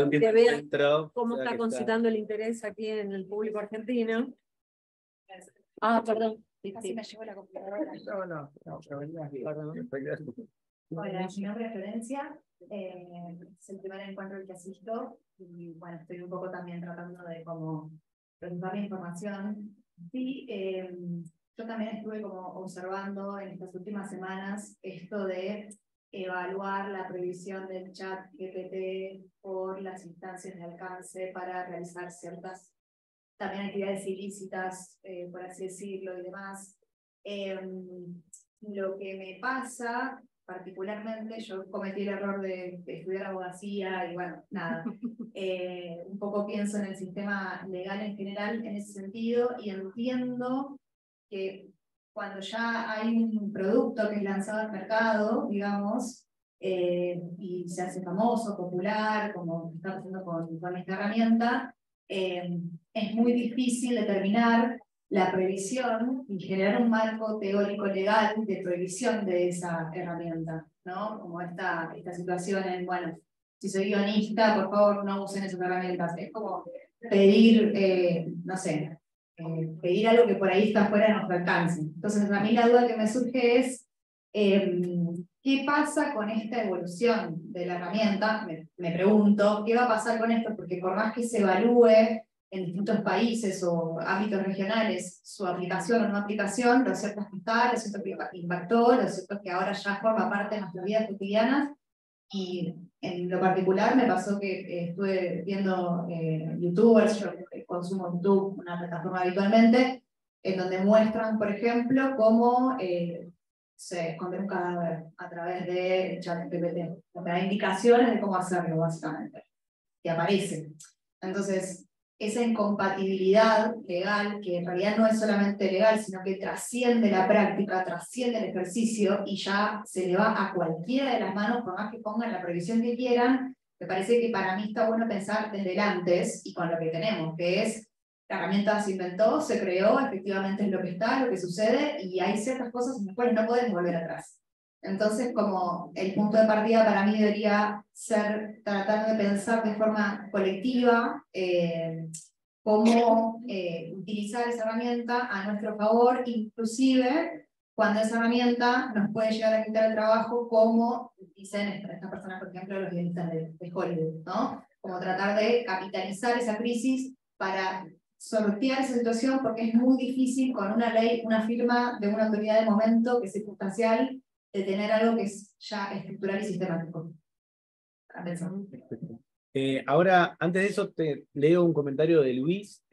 Que vean cómo está que concitando el interés aquí en el público argentino. Ah, perdón. Así me llegó la computadora. No, perdón. Hola, mi nombre es Florencia, es el primer encuentro al que asisto y bueno, estoy un poco también tratando de como procesar la información. Sí, yo también estuve como observando en estas últimas semanas esto de evaluar la prohibición del chat GPT por las instancias de alcance para realizar ciertas también actividades ilícitas, por así decirlo, y demás. Lo que me pasa, particularmente, yo cometí el error de estudiar abogacía y bueno, nada, un poco pienso en el sistema legal en general en ese sentido y entiendo que cuando ya hay un producto que es lanzado al mercado, digamos, y se hace famoso, popular, como está haciendo con esta herramienta, es muy difícil determinar la prohibición y generar un marco teórico legal de prohibición de esa herramienta, ¿no? Como esta situación en, bueno, si soy guionista, por favor no usen esas herramientas. Es como pedir, no sé, pedir algo que por ahí está fuera de nuestro alcance. Entonces, a mí la duda que me surge es, ¿qué pasa con esta evolución de la herramienta? Me pregunto, ¿qué va a pasar con esto? Porque por más que se evalúe en distintos países o ámbitos regionales su aplicación o no aplicación, lo cierto es que está, lo cierto es que impactó, lo cierto es que ahora ya forma parte de nuestras vidas cotidianas, y en lo particular me pasó que estuve viendo youtubers, yo consumo YouTube, una plataforma habitualmente, en donde muestran, por ejemplo, cómo se esconder un cadáver a través de ChatGPT. Te da indicaciones de cómo hacerlo, básicamente. Y aparece. Entonces, esa incompatibilidad legal, que en realidad no es solamente legal, sino que trasciende la práctica, trasciende el ejercicio y ya se le va a cualquiera de las manos, por más que pongan la prohibición que quieran, me parece que para mí está bueno pensar desde el antes y con lo que tenemos, que es, la herramienta se inventó, se creó, efectivamente es lo que está, lo que sucede, y hay ciertas cosas en las cuales no podemos volver atrás. Entonces, como el punto de partida para mí debería ser tratar de pensar de forma colectiva cómo utilizar esa herramienta a nuestro favor, inclusive cuando esa herramienta nos puede llegar a quitar el trabajo, como dicen estas personas, por ejemplo, los guionistas de Hollywood, ¿no? Como tratar de capitalizar esa crisis para sortear esa situación, porque es muy difícil con una ley, una firma de una autoridad de momento que es circunstancial, de tener algo que es ya estructural y sistemático. Ahora, antes de eso, te leo un comentario de Luis,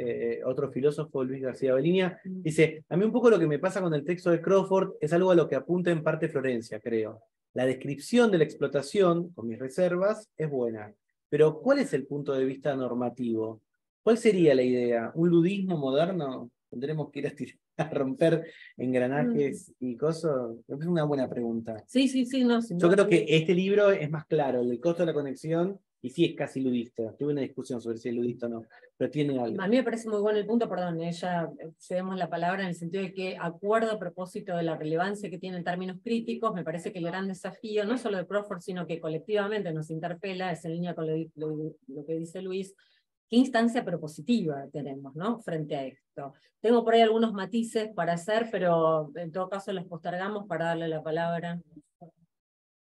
otro filósofo, Luis García Baliña. Dice: a mí un poco lo que me pasa con el texto de Crawford es algo a lo que apunta en parte Florencia, creo. La descripción de la explotación, con mis reservas, es buena. Pero ¿cuál es el punto de vista normativo? ¿Cuál sería la idea? ¿Un ludismo moderno? ¿Tendremos que ir a romper engranajes y cosas? Es una buena pregunta. Sí, no. Yo creo que este libro es más claro, el costo de la conexión, y sí es casi ludista. Tuve una discusión sobre si es ludista o no, pero tiene algo. A mí me parece muy bueno el punto, perdón, ya cedemos la palabra en el sentido de que acuerdo a propósito de la relevancia que tiene en términos críticos, me parece que el gran desafío, no solo de Crawford, sino que colectivamente nos interpela, es en línea con lo que dice Luis, qué instancia propositiva tenemos, ¿no?, frente a esto. Tengo por ahí algunos matices para hacer, pero en todo caso los postergamos para darle la palabra.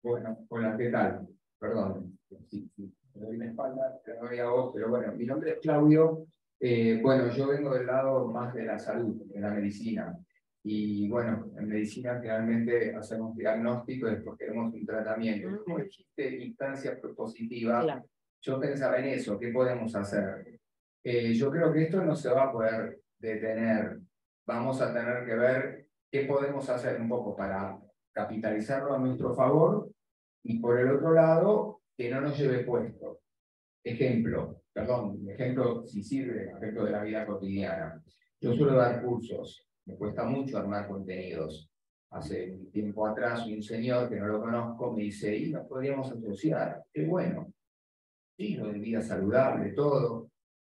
Bueno, hola, ¿qué tal? Perdón, sí, me doy la espalda, te doy a vos, pero bueno, mi nombre es Claudio. Bueno, yo vengo del lado más de la salud, de la medicina. Y bueno, en medicina finalmente hacemos diagnóstico y después queremos un tratamiento. Como dijiste, instancia propositiva, claro. Yo pensaba en eso, ¿qué podemos hacer? Yo creo que esto no se va a poder detener. Vamos a tener que ver qué podemos hacer un poco para capitalizarlo a nuestro favor y por el otro lado, que no nos lleve puesto. Ejemplo si sirve, ejemplo de la vida cotidiana. Yo suelo dar cursos, me cuesta mucho armar contenidos. Hace un tiempo atrás un señor que no lo conozco me dice: y nos podríamos asociar. Qué bueno. Sí, lo de vida saludable, todo.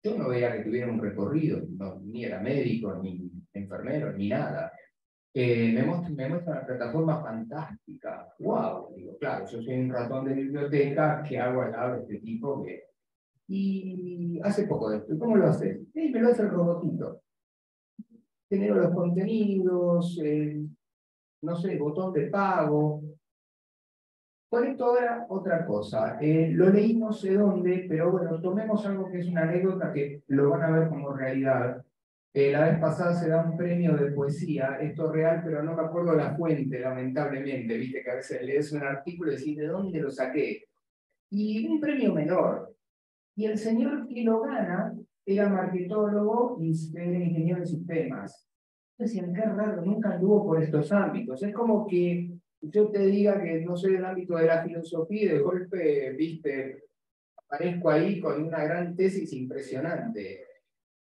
Yo no veía que tuviera un recorrido, no, ni era médico, ni enfermero, ni nada. Me muestra una plataforma fantástica. ¡Wow! Digo, claro, yo soy un ratón de biblioteca, ¿qué hago al lado de este tipo que... Y hace poco de esto, ¿cómo lo haces? Me lo hace el robotito. Genero los contenidos, no sé, botón de pago. Con esto ahora, otra cosa. Lo leí no sé dónde, pero bueno, tomemos algo que es una anécdota que lo van a ver como realidad. La vez pasada se da un premio de poesía, esto es real, pero no me acuerdo la fuente, lamentablemente. Viste que a veces lees un artículo y decís, ¿de dónde lo saqué? Y un premio menor. Y el señor que lo gana era marketólogo y era ingeniero de sistemas. Entonces decían, qué raro, nunca anduvo por estos ámbitos. Es como que yo te diga que no soy del ámbito de la filosofía y de golpe, viste, aparezco ahí con una gran tesis impresionante.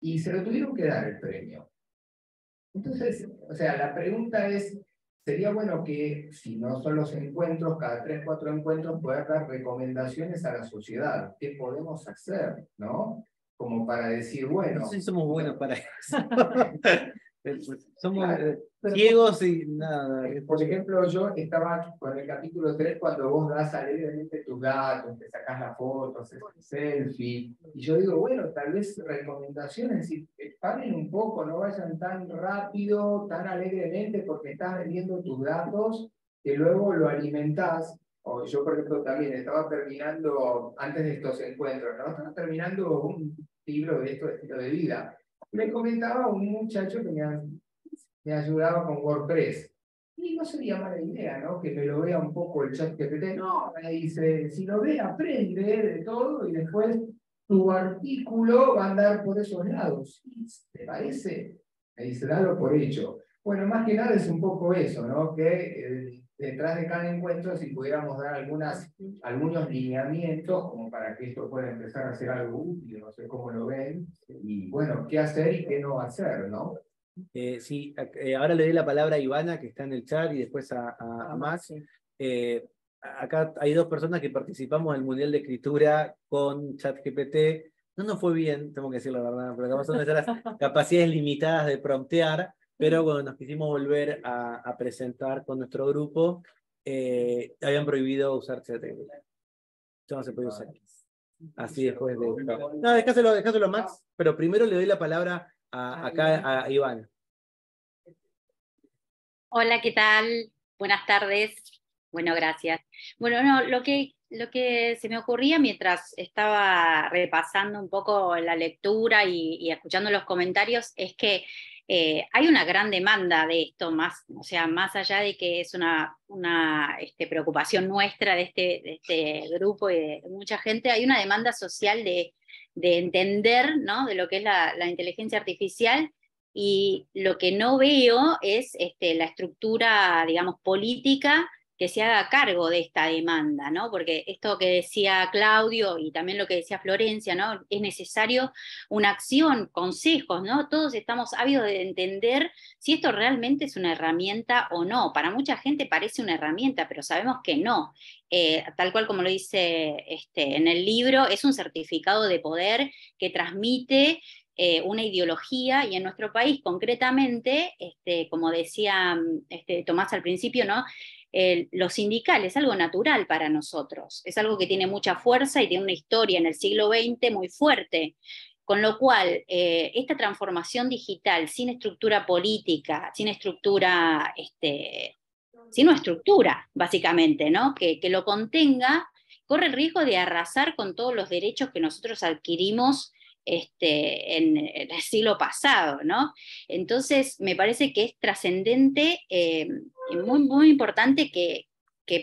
Y se lo tuvieron que dar el premio. Entonces, o sea, la pregunta es, sería bueno que, si no son los encuentros, cada 3, 4 encuentros, poder dar recomendaciones a la sociedad. ¿Qué podemos hacer? ¿No? Como para decir, bueno... No sé si somos buenos para eso. Somos claro, ciegos y nada. Por ejemplo, yo estaba con el capítulo 3 cuando vos das alegremente tus datos, te sacás la foto, haces un selfie. Y yo digo, bueno, tal vez recomendaciones, si paren un poco, no vayan tan rápido, tan alegremente, porque estás vendiendo tus datos, que luego lo alimentás. O yo, por ejemplo, también estaba terminando, antes de estos encuentros, ¿no? Estaba terminando un libro de esto de estilo de vida. Me comentaba un muchacho que me ayudaba con WordPress. Y no sería mala idea, ¿no? Que me lo vea un poco el ChatGPT. No, me dice, si lo ve, aprende de todo y después tu artículo va a andar por esos lados. ¿Te parece? Me dice, dalo por hecho. Bueno, más que nada es un poco eso, ¿no? Que detrás de cada encuentro, si pudiéramos dar algunos lineamientos como para que esto pueda empezar a ser algo útil, no sé cómo lo ven, y bueno, qué hacer y qué no hacer, ¿no? Sí, ahora le doy la palabra a Ivana, que está en el chat, y después a Max. Acá hay 2 personas que participamos del Mundial de Escritura con ChatGPT. No nos fue bien, tengo que decir la verdad, pero capaz son nuestras capacidades limitadas de promptear, pero bueno, nos quisimos volver a presentar con nuestro grupo. habían prohibido usar ChatGPT. Ya no se puede usar. Así después de... No, dejáselo a Max, pero primero le doy la palabra acá a Iván. Hola, ¿qué tal? Buenas tardes. Bueno, gracias. Bueno, no, lo que se me ocurría mientras estaba repasando un poco la lectura y escuchando los comentarios es que hay una gran demanda de esto, o sea, más allá de que es una preocupación nuestra de este grupo y de mucha gente, hay una demanda social de entender, ¿no?, de lo que es la inteligencia artificial. Y lo que no veo es la estructura, digamos, política que se haga cargo de esta demanda, ¿no? Porque esto que decía Claudio y también lo que decía Florencia, ¿no? Es necesario una acción, consejos, ¿no? Todos estamos ávidos de entender si esto realmente es una herramienta o no. Para mucha gente parece una herramienta, pero sabemos que no. Tal cual como lo dice en el libro, es un certificado de poder que transmite una ideología, y en nuestro país concretamente, como decía Tomás al principio, ¿no? Lo sindical es algo natural para nosotros, es algo que tiene mucha fuerza y tiene una historia en el siglo XX muy fuerte, con lo cual esta transformación digital sin estructura política, sin estructura, sin una estructura básicamente, ¿no? que lo contenga, corre el riesgo de arrasar con todos los derechos que nosotros adquirimos en el siglo pasado, ¿no? Entonces, me parece que es trascendente y muy, muy importante que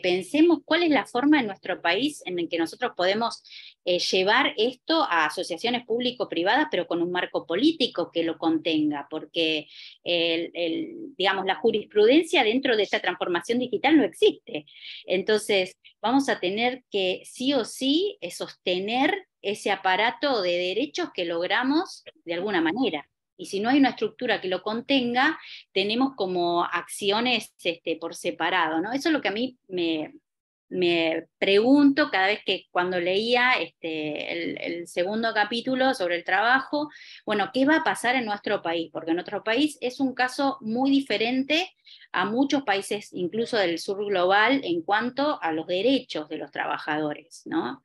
pensemos cuál es la forma en nuestro país en el que nosotros podemos llevar esto a asociaciones público-privadas, pero con un marco político que lo contenga, porque digamos, la jurisprudencia dentro de esta transformación digital no existe. Entonces, vamos a tener que sí o sí sostener ese aparato de derechos que logramos de alguna manera. Y si no hay una estructura que lo contenga, tenemos como acciones por separado, ¿no? Eso es lo que a mí me pregunto cada vez que cuando leía el segundo capítulo sobre el trabajo, bueno, ¿qué va a pasar en nuestro país? Porque nuestro país es un caso muy diferente a muchos países, incluso del sur global, en cuanto a los derechos de los trabajadores, ¿no?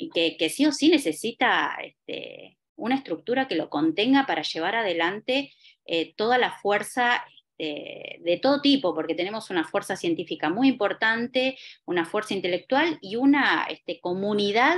Y que sí o sí necesita una estructura que lo contenga para llevar adelante toda la fuerza de todo tipo, porque tenemos una fuerza científica muy importante, una fuerza intelectual y una comunidad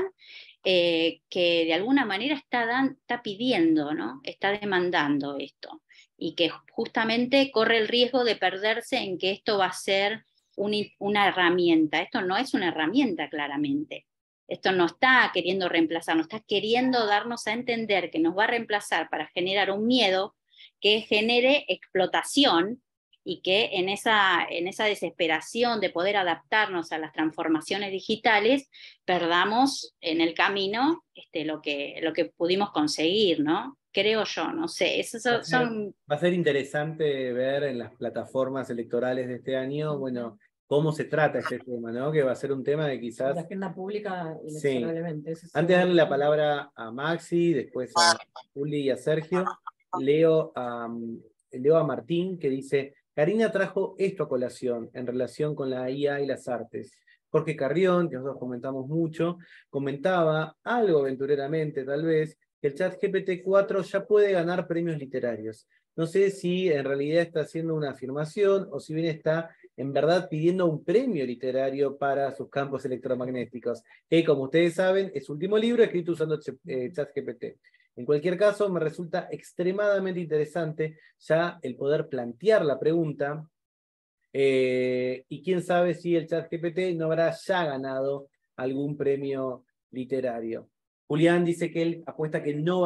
que de alguna manera está pidiendo, ¿no? Está demandando esto, y que justamente corre el riesgo de perderse en que esto va a ser una herramienta. Esto no es una herramienta, claramente. Esto no está queriendo reemplazarnos, está queriendo darnos a entender que nos va a reemplazar para generar un miedo que genere explotación, y que en esa desesperación de poder adaptarnos a las transformaciones digitales, perdamos en el camino lo que pudimos conseguir, ¿no? Creo yo, no sé. Va a ser interesante ver en las plataformas electorales de este año, bueno, cómo se trata este tema, ¿no? Que va a ser un tema de quizás... La agenda pública, inexorablemente. Sí. Antes de darle la palabra a Maxi, después a Juli y a Sergio, leo a Martín, que dice: Karina trajo esto a colación en relación con la IA y las artes. Jorge Carrión, que nosotros comentamos mucho, comentaba algo aventureramente tal vez, que el chat GPT-4 ya puede ganar premios literarios. No sé si en realidad está haciendo una afirmación o si bien está en verdad pidiendo un premio literario para sus campos electromagnéticos, que como ustedes saben es su último libro escrito usando ChatGPT. En cualquier caso, me resulta extremadamente interesante ya el poder plantear la pregunta, y quién sabe si el ChatGPT no habrá ya ganado algún premio literario. Julián dice que él apuesta que no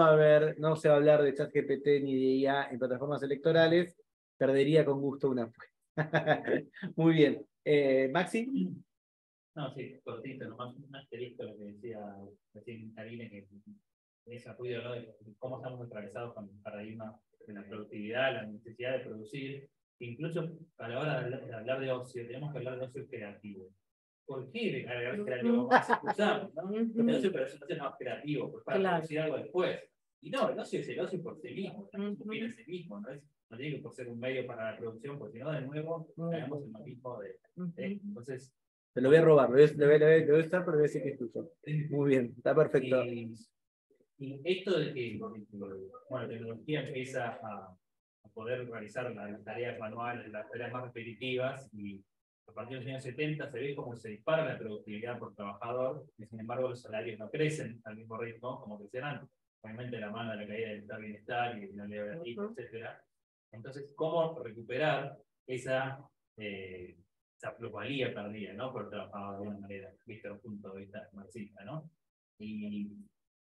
se va a hablar de ChatGPT ni de IA en plataformas electorales, perdería con gusto una apuesta. Muy bien. ¿Maxi? No, sí, cortito, nomás un asterisco lo que decía recién Karina, que ese apoyo, ¿no?, de cómo estamos atravesados con el paradigma de la productividad, la necesidad de producir. Incluso a la hora de hablar de ocio, tenemos que hablar de ocio creativo. ¿Por qué agregar creativo? Más usamos, ¿no? Porque el ocio no es creativo, pues para producir algo después. Y no, el ocio es el ocio por sí mismo, no tiene sí mismo, ¿no? Es no digo por ser un medio para la producción, porque si no, de nuevo, tenemos el mapismo de. Entonces. Te lo voy a robar, lo voy a usar, pero voy a decir que es tuyo. Muy bien, está perfecto. Y esto de que la tecnología empieza a poder realizar las tareas manuales, las tareas más repetitivas, y a partir de los años 70 se ve cómo se dispara la productividad por trabajador, y sin embargo los salarios no crecen al mismo ritmo como crecían antes. Obviamente la mano de la caída del bienestar y la neoliberalismo, etcétera. Entonces, ¿cómo recuperar esa plusvalía perdida, ¿no? Por el trabajador de alguna manera, visto desde el punto de vista marxista, ¿no? Y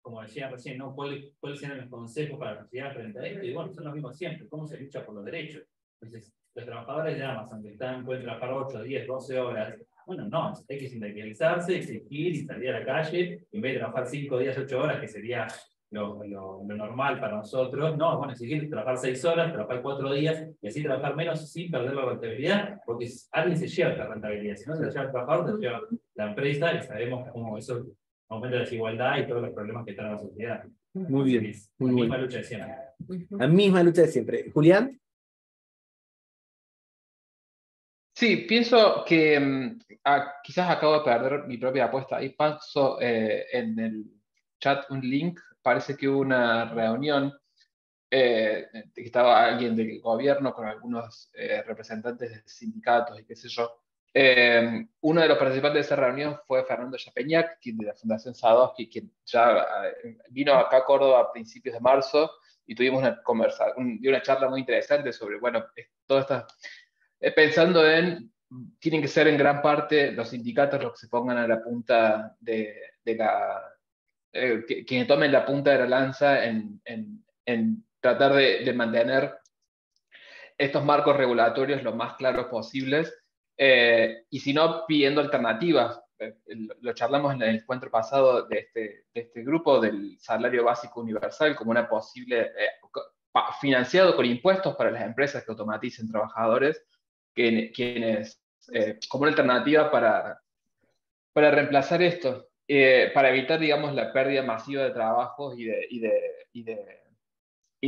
como decía recién, ¿no? ¿Cuáles eran los consejos para la sociedad frente a esto? Y bueno, son los mismos siempre, ¿cómo se lucha por los derechos? Entonces, los trabajadores de Amazon que pueden trabajar 8, 10, 12 horas, bueno, no, hay que sindicalizarse, exigir y salir a la calle, en vez de trabajar 5 días, 8 horas, que sería lo normal para nosotros, no, bueno, exigir trabajar 6 horas, trabajar 4 días, y así trabajar menos sin perder la rentabilidad, porque alguien se lleva esta rentabilidad, si no se la lleva el trabajador, se la lleva la empresa, y sabemos cómo eso aumenta la desigualdad y todos los problemas que trae la sociedad. Muy bien. Es Muy la bien. misma lucha de siempre. La misma lucha de siempre. Julián. Sí, pienso que quizás acabo de perder mi propia apuesta. Ahí paso en el chat un link. Parece que hubo una reunión que estaba alguien del gobierno con algunos representantes de sindicatos y qué sé yo. Uno de los participantes de esa reunión fue Fernando Chapeñac, quien de la Fundación Sadowski, quien ya vino acá a Córdoba a principios de marzo y tuvimos una charla muy interesante sobre, bueno, todas estas pensando tienen que ser en gran parte los sindicatos los que se pongan a la punta que tomen la punta de la lanza en tratar de mantener estos marcos regulatorios lo más claros posibles, y si no, pidiendo alternativas. Lo charlamos en el encuentro pasado de este grupo del salario básico universal como una posible, financiado con impuestos para las empresas que automaticen trabajadores, como una alternativa para reemplazar esto, para evitar, digamos, la pérdida masiva de trabajos y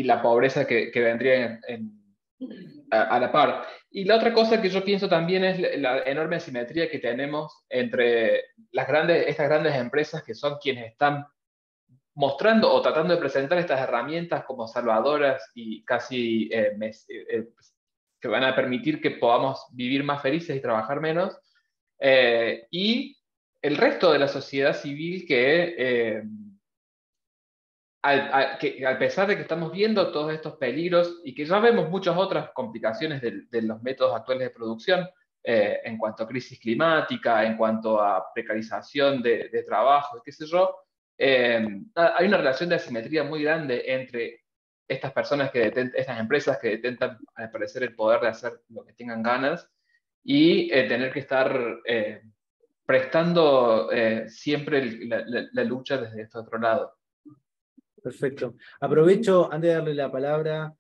la pobreza que vendría a la par. Y la otra cosa que yo pienso también es la enorme asimetría que tenemos entre estas grandes empresas que son quienes están mostrando o tratando de presentar estas herramientas como salvadoras y casi que van a permitir que podamos vivir más felices y trabajar menos, y el resto de la sociedad civil que a pesar de que estamos viendo todos estos peligros y que ya vemos muchas otras complicaciones de los métodos actuales de producción, en cuanto a crisis climática, en cuanto a precarización de trabajo, qué sé yo, hay una relación de asimetría muy grande entre estas personas estas empresas que detentan, al parecer, el poder de hacer lo que tengan ganas y tener que estar prestando siempre la lucha desde este otro lado. Perfecto. Aprovecho, antes de darle la palabra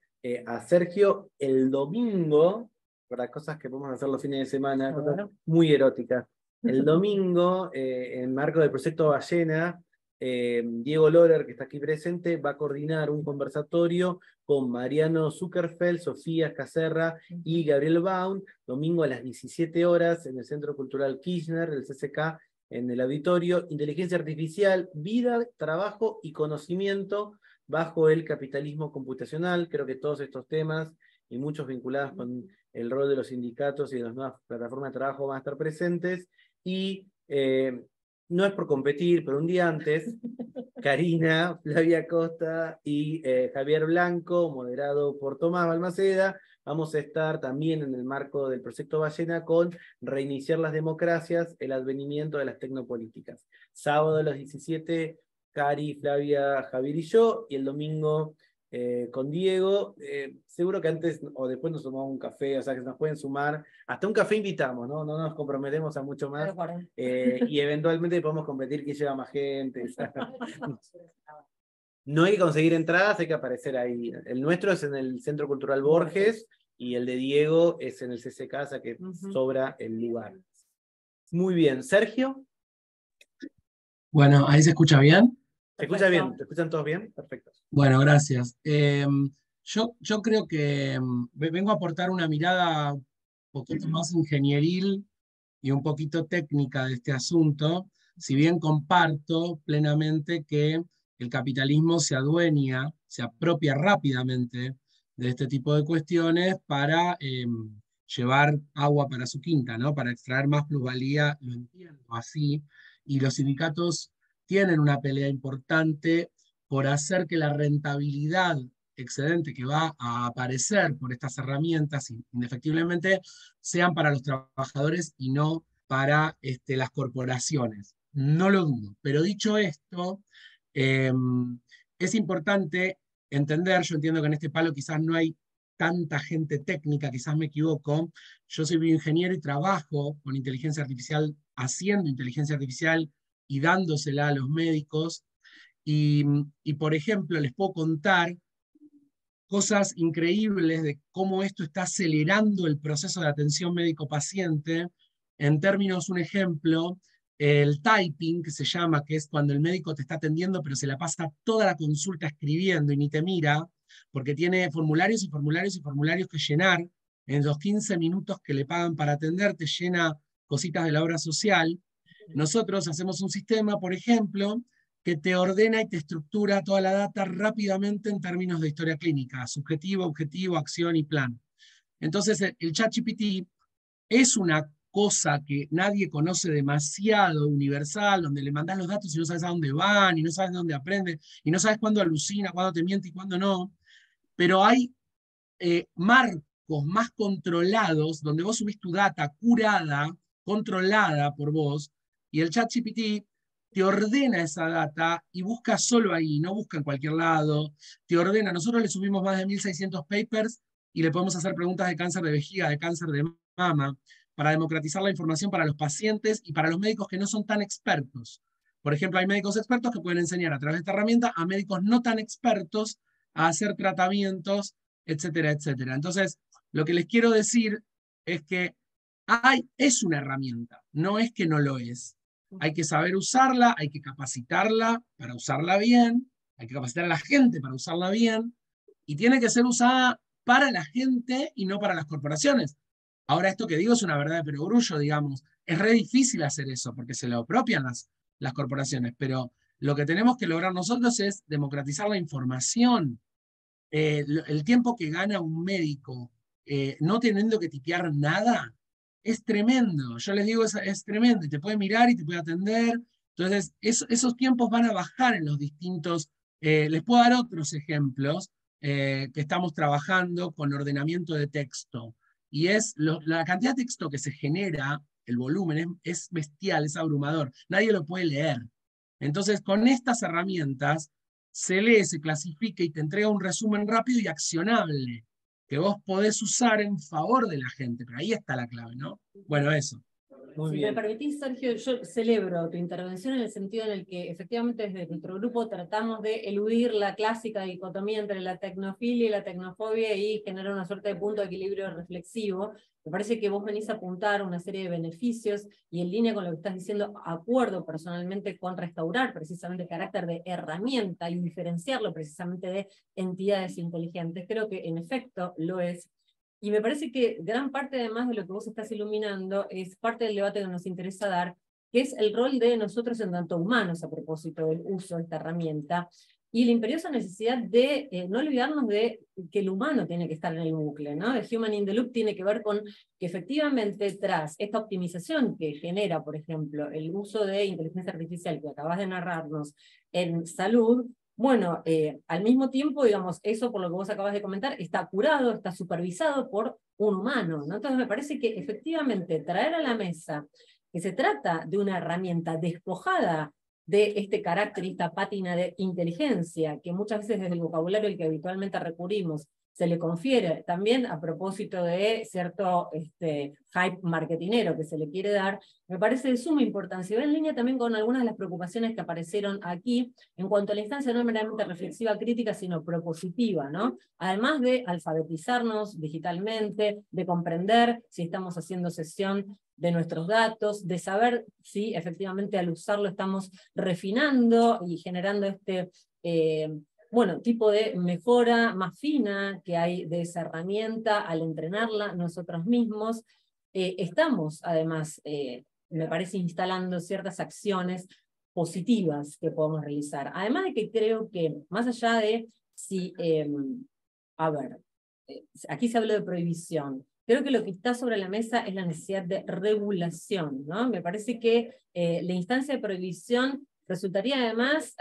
a Sergio, el domingo, para cosas que podemos hacer los fines de semana, cosas muy eróticas. El domingo, en marco del proyecto Ballena, Diego Lorer, que está aquí presente, va a coordinar un conversatorio con Mariano Zuckerfeld, Sofía Escacerra y Gabriel Baum, domingo a las 17 horas en el Centro Cultural Kirchner, del CCK, en el auditorio, Inteligencia Artificial, Vida, Trabajo y Conocimiento bajo el capitalismo computacional. Creo que todos estos temas y muchos vinculados con el rol de los sindicatos y de las nuevas plataformas de trabajo van a estar presentes. Y no es por competir, pero un día antes, Karina, Flavia Costa y Javier Blanco, moderado por Tomás Balmaceda, vamos a estar también en el marco del proyecto Ballena con Reiniciar las democracias, el advenimiento de las tecnopolíticas. Sábado a las 17, Cari, Flavia, Javier y yo, y el domingo con Diego. Seguro que antes o después nos tomamos un café, o sea que nos pueden sumar. Hasta un café invitamos, ¿no? No nos comprometemos a mucho más. Y eventualmente podemos competir quién lleva más gente. No hay que conseguir entradas, hay que aparecer ahí. El nuestro es en el Centro Cultural Borges y el de Diego es en el CCK, o sea que sobra el lugar. Muy bien. ¿Sergio? Bueno, ¿ahí se escucha bien? ¿Se escucha bien? ¿Te escuchan todos bien? Perfecto. Bueno, gracias. Yo creo que vengo a aportar una mirada un poquito más ingenieril y un poquito técnica de este asunto, si bien comparto plenamente que el capitalismo se adueña, se apropia rápidamente de este tipo de cuestiones para llevar agua para su quinta, ¿no? Para extraer más plusvalía, lo entiendo así, y los sindicatos tienen una pelea importante por hacer que la rentabilidad excedente que va a aparecer por estas herramientas, indefectiblemente, sean para los trabajadores y no para las corporaciones. No lo dudo. Pero dicho esto, eh, es importante entender, yo entiendo que en este palo quizás no hay tanta gente técnica, quizás me equivoco. Yo soy bioingeniero y trabajo con inteligencia artificial, haciendo inteligencia artificial y dándosela a los médicos. Y por ejemplo, les puedo contar cosas increíbles de cómo esto está acelerando el proceso de atención médico-paciente. En términos, un ejemplo, el typing, que se llama, que es cuando el médico te está atendiendo, pero se la pasa toda la consulta escribiendo y ni te mira, porque tiene formularios y formularios y formularios que llenar. En los 15 minutos que le pagan para atender, te llena cositas de la obra social. Nosotros hacemos un sistema, por ejemplo, que te ordena y te estructura toda la data rápidamente en términos de historia clínica, subjetivo, objetivo, acción y plan. Entonces, el ChatGPT es una cosa que nadie conoce demasiado, universal, donde le mandas los datos y no sabes a dónde van, y no sabes de dónde aprende, y no sabes cuándo alucina, cuándo te miente y cuándo no. Pero hay marcos más controlados, donde vos subís tu data curada, controlada por vos, y el ChatGPT te ordena esa data y busca solo ahí, no busca en cualquier lado, te ordena. Nosotros le subimos más de 1.600 papers y le podemos hacer preguntas de cáncer de vejiga, de cáncer de mama, para democratizar la información para los pacientes y para los médicos que no son tan expertos. Por ejemplo, hay médicos expertos que pueden enseñar a través de esta herramienta a médicos no tan expertos a hacer tratamientos, etcétera, etcétera. Entonces, lo que les quiero decir es que es una herramienta, no es que no lo es. Hay que saber usarla, hay que capacitarla para usarla bien, hay que capacitar a la gente para usarla bien, y tiene que ser usada para la gente y no para las corporaciones. Ahora, esto que digo es una verdad de perogrullo, digamos. Es re difícil hacer eso, porque se lo apropian las corporaciones, pero lo que tenemos que lograr nosotros es democratizar la información. El tiempo que gana un médico no teniendo que tipear nada es tremendo. Yo les digo, es tremendo. Y te puede mirar y te puede atender. Entonces, esos tiempos van a bajar en los distintos. Les puedo dar otros ejemplos que estamos trabajando con ordenamiento de texto. Y es la cantidad de texto que se genera, el volumen, es bestial, es abrumador. Nadie lo puede leer. Entonces, con estas herramientas, se lee, se clasifica y te entrega un resumen rápido y accionable que vos podés usar en favor de la gente. Pero ahí está la clave, ¿no? Bueno, eso. Muy Si bien. me permitís, Sergio, yo celebro tu intervención en el sentido en el que efectivamente desde nuestro grupo tratamos de eludir la clásica dicotomía entre la tecnofilia y la tecnofobia y generar una suerte de punto de equilibrio reflexivo. Me parece que vos venís a apuntar una serie de beneficios y en línea con lo que estás diciendo, acuerdo personalmente con restaurar precisamente el carácter de herramienta y diferenciarlo precisamente de entidades inteligentes. Creo que en efecto lo es. Y me parece que gran parte además de lo que vos estás iluminando es parte del debate que nos interesa dar, que es el rol de nosotros en tanto humanos a propósito del uso de esta herramienta, y la imperiosa necesidad de no olvidarnos de que el humano tiene que estar en el bucle, ¿no? El human in the loop tiene que ver con que efectivamente tras esta optimización que genera, por ejemplo, el uso de inteligencia artificial que acabas de narrarnos en salud, bueno, al mismo tiempo, digamos, eso por lo que vos acabas de comentar, está curado, está supervisado por un humano, ¿no? Entonces me parece que efectivamente traer a la mesa que se trata de una herramienta despojada de este carácter y esta pátina de inteligencia, que muchas veces desde el vocabulario al que habitualmente recurrimos se le confiere, también a propósito de cierto hype marketinero que se le quiere dar, me parece de suma importancia. Y va en línea también con algunas de las preocupaciones que aparecieron aquí, en cuanto a la instancia no meramente reflexiva crítica, sino propositiva, ¿no? Además de alfabetizarnos digitalmente, de comprender si estamos haciendo sesión de nuestros datos, de saber si efectivamente al usarlo estamos refinando y generando bueno, tipo de mejora más fina que hay de esa herramienta al entrenarla nosotros mismos. Estamos, además, me parece, instalando ciertas acciones positivas que podemos realizar. Además de que creo que, más allá de si, a ver, aquí se habla de prohibición, creo que lo que está sobre la mesa es la necesidad de regulación, ¿no? Me parece que la instancia de prohibición resultaría además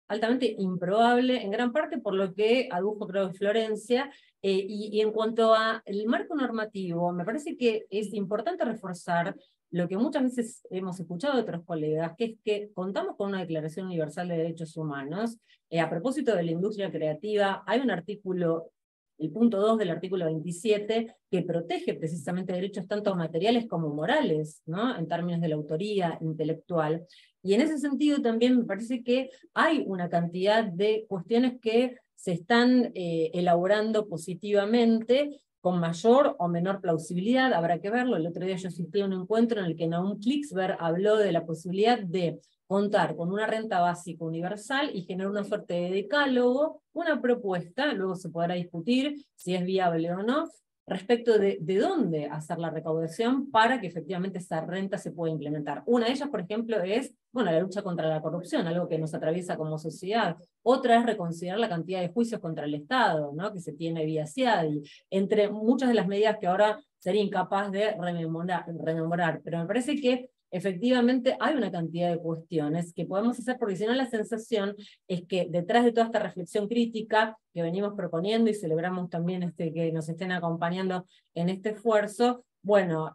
altamente improbable, en gran parte por lo que adujo, creo, Florencia, y en cuanto al marco normativo, me parece que es importante reforzar lo que muchas veces hemos escuchado de otros colegas, que es que contamos con una Declaración Universal de Derechos Humanos. A propósito de la industria creativa, hay un artículo, el punto 2 del artículo 27, que protege precisamente derechos tanto materiales como morales, ¿no? En términos de la autoría intelectual. Y en ese sentido también me parece que hay una cantidad de cuestiones que se están elaborando positivamente, con mayor o menor plausibilidad, habrá que verlo. El otro día yo asistí a un encuentro en el que Naum Klicksberg habló de la posibilidad de contar con una renta básica universal y generar una suerte de decálogo, una propuesta, luego se podrá discutir si es viable o no, respecto de dónde hacer la recaudación para que efectivamente esa renta se pueda implementar. Una de ellas, por ejemplo, es bueno, la lucha contra la corrupción, algo que nos atraviesa como sociedad. Otra es reconsiderar la cantidad de juicios contra el Estado, ¿no? Que se tiene vía CIADI, entre muchas de las medidas que ahora sería incapaz de rememorar. Pero me parece que efectivamente hay una cantidad de cuestiones que podemos hacer, porque si no la sensación es que detrás de toda esta reflexión crítica que venimos proponiendo, y celebramos también que nos estén acompañando en este esfuerzo, bueno,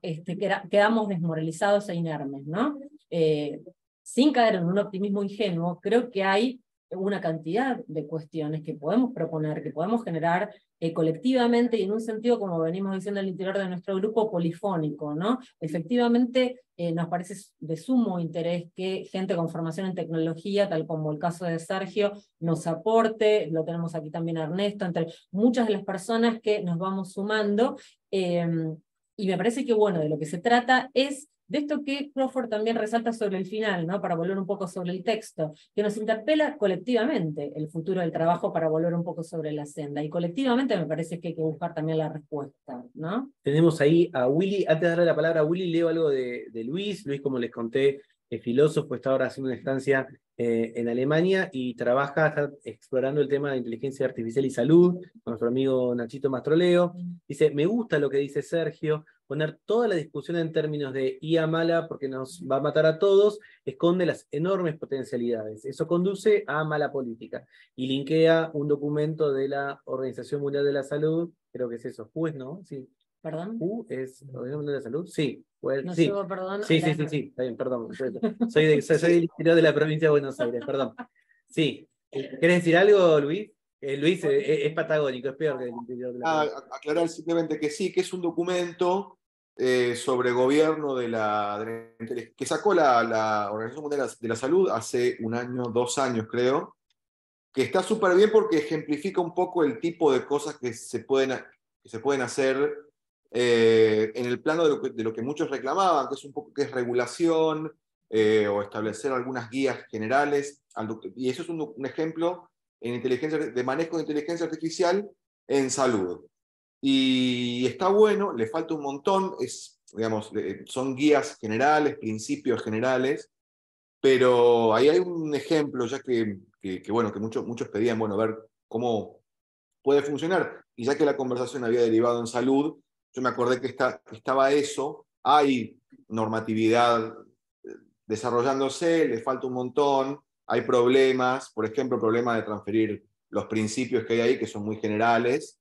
quedamos desmoralizados e inermes, ¿no? Sin caer en un optimismo ingenuo, creo que hay una cantidad de cuestiones que podemos proponer, que podemos generar colectivamente, y en un sentido, como venimos diciendo al interior de nuestro grupo, polifónico, ¿no? Efectivamente, nos parece de sumo interés que gente con formación en tecnología, tal como el caso de Sergio, nos aporte, lo tenemos aquí también Ernesto, entre muchas de las personas que nos vamos sumando, y me parece que, bueno, de lo que se trata es de esto que Crawford también resalta sobre el final, ¿no? Para volver un poco sobre el texto, que nos interpela colectivamente el futuro del trabajo para volver un poco sobre la senda. Y colectivamente me parece que hay que buscar también la respuesta, ¿no? Tenemos ahí a Willy. Antes de darle la palabra a Willy, leo algo de Luis. Luis, como les conté, es filósofo, está ahora haciendo una estancia en Alemania y está explorando el tema de inteligencia artificial y salud con nuestro amigo Nachito Mastroleo. Dice, me gusta lo que dice Sergio, poner toda la discusión en términos de IA mala porque nos va a matar a todos, esconde las enormes potencialidades. Eso conduce a mala política. Y linkea un documento de la Organización Mundial de la Salud, creo que es eso, pues, ¿no? Sí. ¿Perdón? ¿Es Organización Mundial de la Salud? Sí. Pues, no sí. llevo, perdón. Sí, está bien, perdón. Soy del interior de la provincia de Buenos Aires, perdón. Sí. ¿Querés decir algo, Luis? Luis es patagónico, es peor que el interior de la provincia. Aclarar simplemente que sí, que es un documento sobre gobierno que sacó la Organización Mundial de la Salud hace 1 año, 2 años creo, que está súper bien porque ejemplifica un poco el tipo de cosas que se pueden hacer en el plano de lo que muchos reclamaban, que es un poco que es regulación o establecer algunas guías generales, y eso es un ejemplo de manejo de inteligencia artificial en salud. Y está bueno, le falta un montón, son guías generales, principios generales, pero ahí hay un ejemplo, ya que muchos pedían, ver cómo puede funcionar. Y ya que la conversación había derivado en salud, yo me acordé que estaba eso, hay normatividad desarrollándose, le falta un montón, hay problemas, por ejemplo, el problema de transferir los principios que hay ahí, que son muy generales,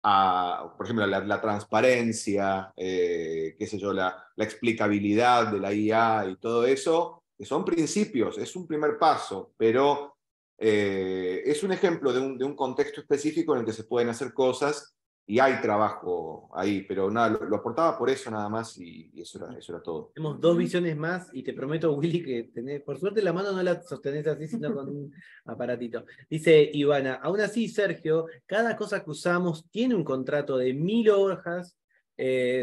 por ejemplo, la transparencia, qué sé yo, la explicabilidad de la IA y todo eso, que son principios, es un primer paso, pero es un ejemplo de un contexto específico en el que se pueden hacer cosas y hay trabajo ahí, pero nada, lo aportaba por eso nada más y eso era todo. Tenemos 2 visiones más y te prometo, Willy, que por suerte la mano no la sostenés así, sino con un aparatito. Dice Ivana, aún así, Sergio, cada cosa que usamos tiene un contrato de 1000 hojas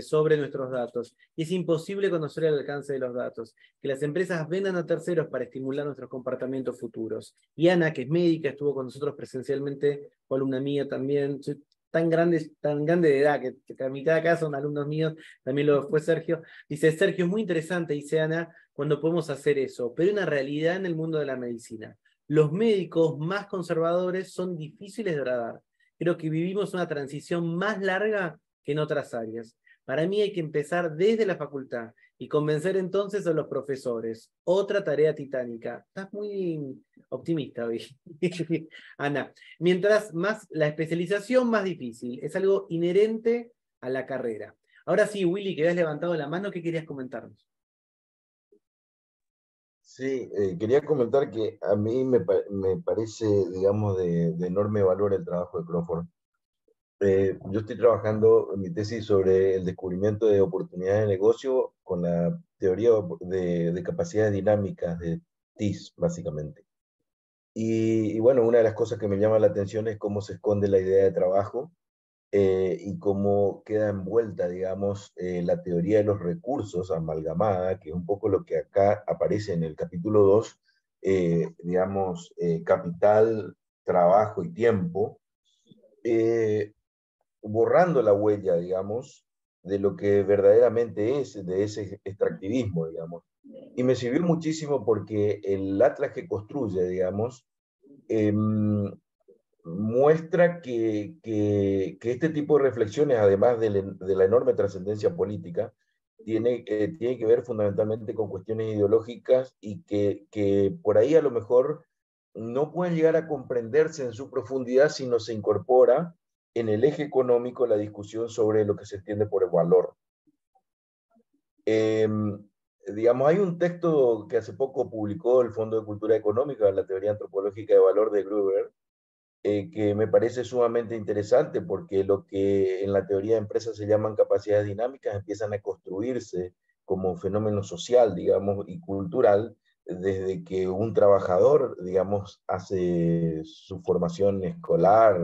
sobre nuestros datos. Y es imposible conocer el alcance de los datos. Que las empresas vendan a terceros para estimular nuestros comportamientos futuros. Y Ana, que es médica, estuvo con nosotros presencialmente, alumna mía también. Soy tan grande de edad, que la mitad de acá son alumnos míos, también lo fue Sergio. Dice, Sergio, es muy interesante, dice Ana, cuando podemos hacer eso, pero hay una realidad en el mundo de la medicina. Los médicos más conservadores son difíciles de agradar. Creo que vivimos una transición más larga que en otras áreas. Para mí hay que empezar desde la facultad y convencer entonces a los profesores. Otra tarea titánica. Estás muy optimista hoy, Ana. Mientras más la especialización, más difícil. Es algo inherente a la carrera. Ahora sí, Willy, que habías levantado la mano, ¿qué querías comentarnos? Sí, quería comentar que a mí me parece, digamos, de enorme valor el trabajo de Crawford. Yo estoy trabajando en mi tesis sobre el descubrimiento de oportunidades de negocio con la teoría de capacidades dinámicas de TIS, básicamente. Y bueno, una de las cosas que me llama la atención es cómo se esconde la idea de trabajo y cómo queda envuelta, digamos, la teoría de los recursos amalgamada, que es un poco lo que acá aparece en el capítulo 2, digamos, capital, trabajo y tiempo, borrando la huella, digamos, de lo que verdaderamente es, de ese extractivismo, digamos. Y me sirvió muchísimo porque el atlas que construye, digamos, muestra que este tipo de reflexiones, además de la enorme trascendencia política, tiene que ver fundamentalmente con cuestiones ideológicas y que por ahí a lo mejor no pueden llegar a comprenderse en su profundidad si no se incorpora en el eje económico la discusión sobre lo que se entiende por el valor. Digamos, hay un texto que hace poco publicó el Fondo de Cultura Económica, la teoría antropológica de valor de Gruber, que me parece sumamente interesante porque lo que en la teoría de empresas se llaman capacidades dinámicas empiezan a construirse como fenómeno social, digamos, y cultural, desde que un trabajador, digamos, hace su formación escolar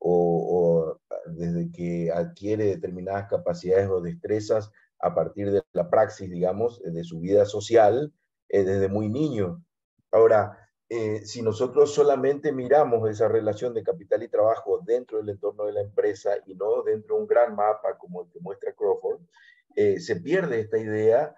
o desde que adquiere determinadas capacidades o destrezas a partir de la praxis, digamos, de su vida social, desde muy niño. Ahora, si nosotros solamente miramos esa relación de capital y trabajo dentro del entorno de la empresa y no dentro de un gran mapa como el que muestra Crawford, se pierde esta idea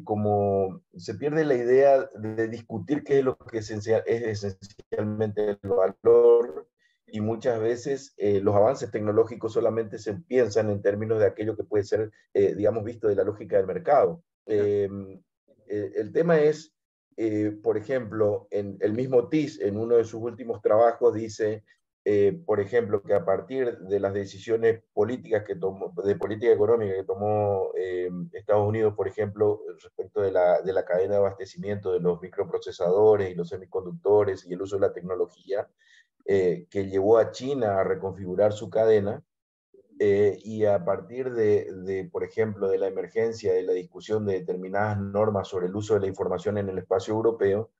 como se pierde la idea de discutir qué es lo que es esencialmente el valor, y muchas veces los avances tecnológicos solamente se piensan en términos de aquello que puede ser, digamos, visto de la lógica del mercado. El tema es, por ejemplo, en el mismo TIS, en uno de sus últimos trabajos, dice, por ejemplo, que a partir de las decisiones políticas que tomó, de política económica que tomó Estados Unidos, por ejemplo, respecto de la cadena de abastecimiento de los microprocesadores y los semiconductores y el uso de la tecnología, que llevó a China a reconfigurar su cadena, y a partir por ejemplo, de la emergencia de la discusión de determinadas normas sobre el uso de la información en el espacio europeo,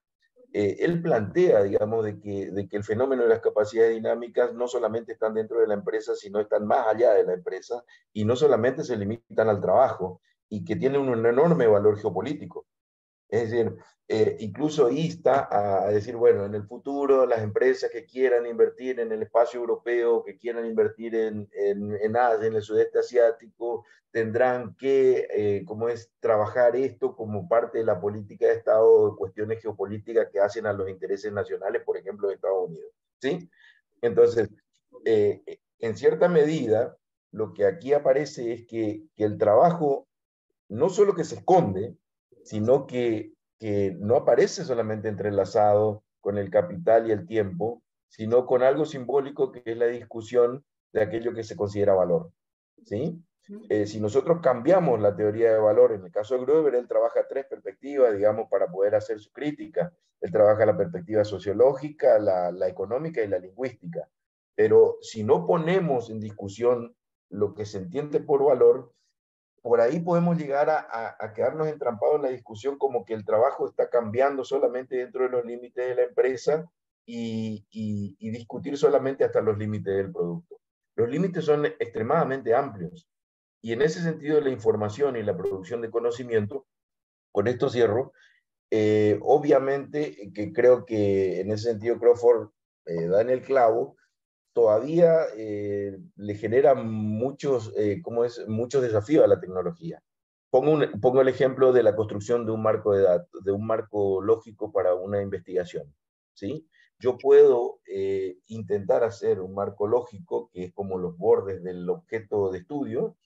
él plantea, digamos, de que el fenómeno de las capacidades dinámicas no solamente están dentro de la empresa, sino están más allá de la empresa y no solamente se limitan al trabajo y que tienen un enorme valor geopolítico. Es decir, incluso insta a decir, bueno, en el futuro las empresas que quieran invertir en el espacio europeo, que quieran invertir en Asia, en el sudeste asiático, tendrán que, como es, trabajar esto como parte de la política de Estado, de cuestiones geopolíticas que hacen a los intereses nacionales, por ejemplo, de Estados Unidos. ¿Sí? Entonces, en cierta medida, lo que aquí aparece es que el trabajo no solo que se esconde, sino que no aparece solamente entrelazado con el capital y el tiempo, sino con algo simbólico que es la discusión de aquello que se considera valor. ¿Sí? Si nosotros cambiamos la teoría de valor, en el caso de Gruber, él trabaja tres perspectivas, digamos, para poder hacer su crítica. Él trabaja la perspectiva sociológica, la económica y la lingüística. Pero si no ponemos en discusión lo que se entiende por valor, por ahí podemos llegar a quedarnos entrampados en la discusión como que el trabajo está cambiando solamente dentro de los límites de la empresa y discutir solamente hasta los límites del producto. Los límites son extremadamente amplios. Y en ese sentido, la información y la producción de conocimiento, con esto cierro, obviamente que creo que en ese sentido Crawford da en el clavo, todavía le genera muchos, muchos desafíos a la tecnología. Pongo el ejemplo de la construcción de un marco de datos, de un marco lógico para una investigación, ¿sí? Yo puedo intentar hacer un marco lógico, que es como los bordes del objeto de estudio,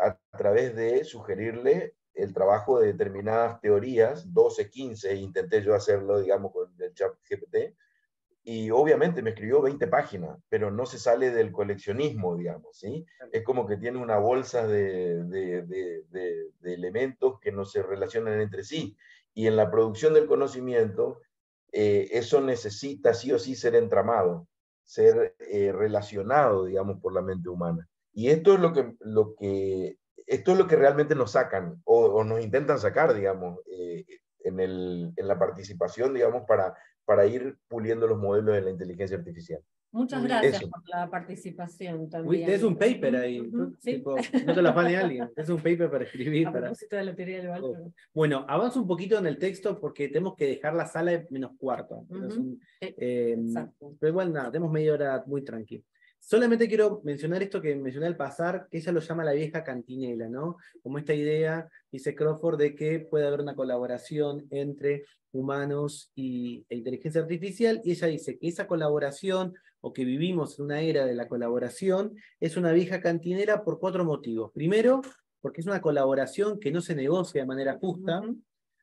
a través de sugerirle el trabajo de determinadas teorías, 12, 15, intenté yo hacerlo, digamos, con el ChatGPT, y obviamente me escribió 20 páginas, pero no se sale del coleccionismo, digamos, ¿sí? Es como que tiene una bolsa de elementos que no se relacionan entre sí. Y en la producción del conocimiento, eso necesita sí o sí ser entramado, ser relacionado, digamos, por la mente humana. Y esto es esto es lo que realmente nos sacan, o nos intentan sacar, digamos, en la participación, digamos, para ir puliendo los modelos de la inteligencia artificial. Muchas gracias por la participación también. Tenés un paper ahí, ¿Sí? tipo, no te lo afane alguien, es un paper para escribir. A propósito de la teoría del valor. Bueno, avanzo un poquito en el texto porque tenemos que dejar la sala de -4. Pero igual nada, tenemos media hora muy tranquila. Solamente quiero mencionar esto que mencioné al pasar, que ella lo llama la vieja cantinela, ¿no? Como esta idea, dice Crawford, de que puede haber una colaboración entre humanos e inteligencia artificial, y ella dice que esa colaboración, o que vivimos en una era de la colaboración, es una vieja cantinela por 4 motivos. Primero, porque es una colaboración que no se negocia de manera justa.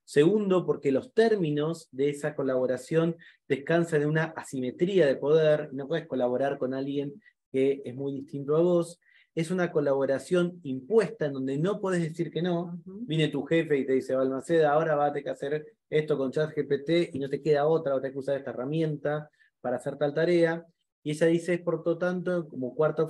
Segundo, porque los términos de esa colaboración descansan en una asimetría de poder, no puedes colaborar con alguien que es muy distinto a vos. Es una colaboración impuesta en donde no podés decir que no. Viene tu jefe y te dice, Balmaceda, ahora vas a tener que hacer esto con ChatGPT y no te queda otra, vas a tener que usar esta herramienta para hacer tal tarea. Y ella dice, por lo tanto, como cuarta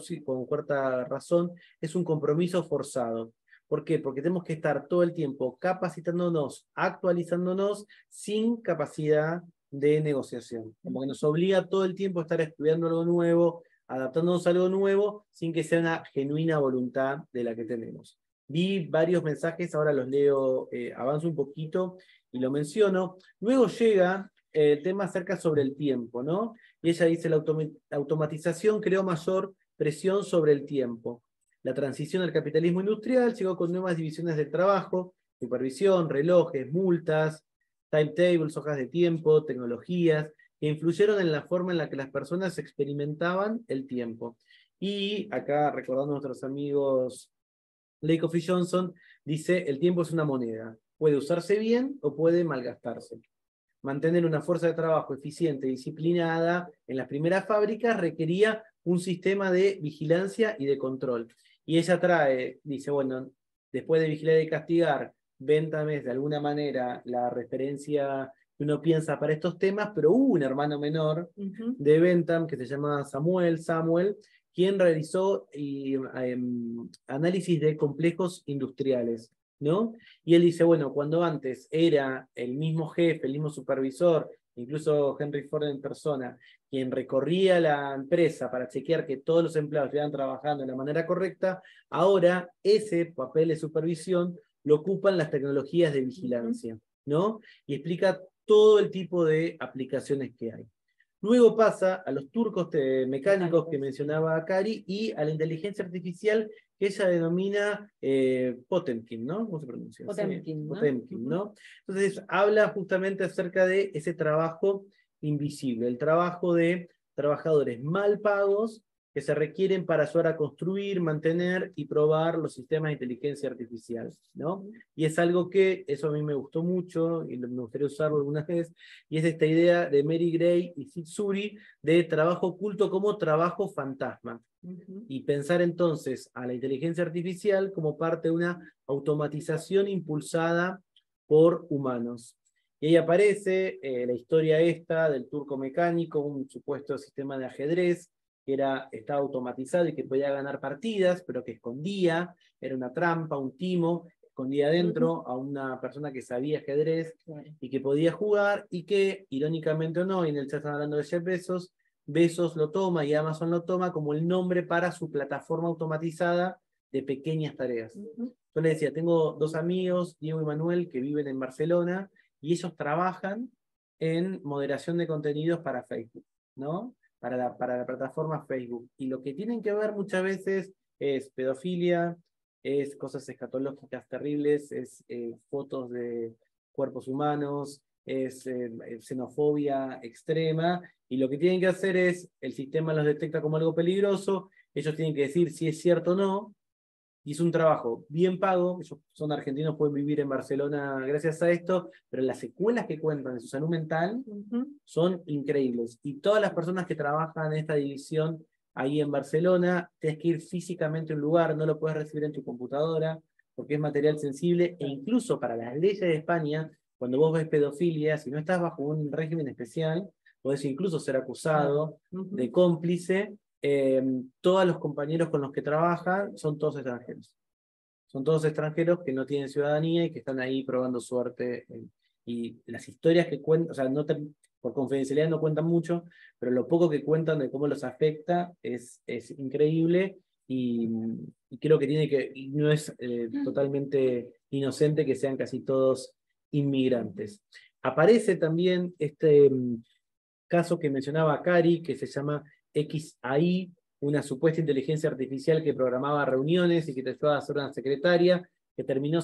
razón, es un compromiso forzado. ¿Por qué? Porque tenemos que estar todo el tiempo capacitándonos, actualizándonos, sin capacidad de negociación. Como que nos obliga todo el tiempo a estar estudiando algo nuevo, adaptándonos a algo nuevo, sin que sea una genuina voluntad de la que tenemos. Vi varios mensajes, ahora los leo, avanzo un poquito y lo menciono. Luego llega el tema acerca sobre el tiempo, ¿no? Y ella dice, la automatización creó mayor presión sobre el tiempo. La transición al capitalismo industrial llegó con nuevas divisiones del trabajo, supervisión, relojes, multas, timetables, hojas de tiempo, tecnologías, que influyeron en la forma en la que las personas experimentaban el tiempo. Y acá, recordando a nuestros amigos Lakoff y Johnson, dice, el tiempo es una moneda, puede usarse bien o puede malgastarse. Mantener una fuerza de trabajo eficiente y disciplinada en las primeras fábricas requería un sistema de vigilancia y de control. Y ella dice, bueno, después de vigilar y castigar, Bentham es de alguna manera la referencia que uno piensa para estos temas, pero hubo un hermano menor de Bentham que se llama Samuel, quien realizó análisis de complejos industriales, ¿no? Y él dice, bueno, cuando antes era el mismo jefe, el mismo supervisor, incluso Henry Ford en persona, quien recorría la empresa para chequear que todos los empleados estuvieran trabajando de la manera correcta, ahora ese papel de supervisión lo ocupan las tecnologías de vigilancia, ¿no? Y explica todo el tipo de aplicaciones que hay. Luego pasa a los turcos mecánicos que mencionaba Cari y a la inteligencia artificial que ella denomina Potemkin, ¿no? ¿Cómo se pronuncia? Potemkin, ¿no? Potemkin, ¿no? Entonces habla justamente acerca de ese trabajo invisible, el trabajo de trabajadores mal pagos que se requieren para ayudar a construir, mantener y probar los sistemas de inteligencia artificial, ¿no? Y es algo que, eso a mí me gustó mucho, y me gustaría usarlo alguna vez, y es esta idea de Mary Gray y Sid Suri de trabajo oculto como trabajo fantasma. Y pensar entonces a la inteligencia artificial como parte de una automatización impulsada por humanos. Y ahí aparece la historia esta del turco mecánico, un supuesto sistema de ajedrez, que estaba automatizado y que podía ganar partidas, pero que escondía, era una trampa, un timo, escondía adentro a una persona que sabía ajedrez y que podía jugar, y que, irónicamente o no, y en el chat están hablando de Jeff Bezos, Bezos lo toma y Amazon lo toma como el nombre para su plataforma automatizada de pequeñas tareas. Yo les decía, tengo 2 amigos, Diego y Manuel, que viven en Barcelona, y ellos trabajan en moderación de contenidos para Facebook, ¿no? Para la plataforma Facebook. Y lo que tienen que ver muchas veces es pedofilia, es cosas escatológicas terribles, es fotos de cuerpos humanos, es xenofobia extrema, y lo que tienen que hacer es, el sistema los detecta como algo peligroso, ellos tienen que decir si es cierto o no, y es un trabajo bien pago. Ellos son argentinos, pueden vivir en Barcelona gracias a esto, pero las secuelas que cuentan de su salud mental son increíbles. Y todas las personas que trabajan en esta división ahí en Barcelona, tienes que ir físicamente a un lugar, no lo puedes recibir en tu computadora, porque es material sensible, e incluso para las leyes de España, cuando vos ves pedofilia, si no estás bajo un régimen especial, podés incluso ser acusado de cómplice. Todos los compañeros con los que trabajan son todos extranjeros. Son todos extranjeros que no tienen ciudadanía y que están ahí probando suerte. Y las historias que cuentan, o sea, por confidencialidad no cuentan mucho, pero lo poco que cuentan de cómo los afecta es increíble, y creo que y no es totalmente inocente que sean casi todos inmigrantes. Aparece también este caso que mencionaba Cari, que se llama XAI, una supuesta inteligencia artificial que programaba reuniones y que te ayudaba a ser una secretaria, que terminó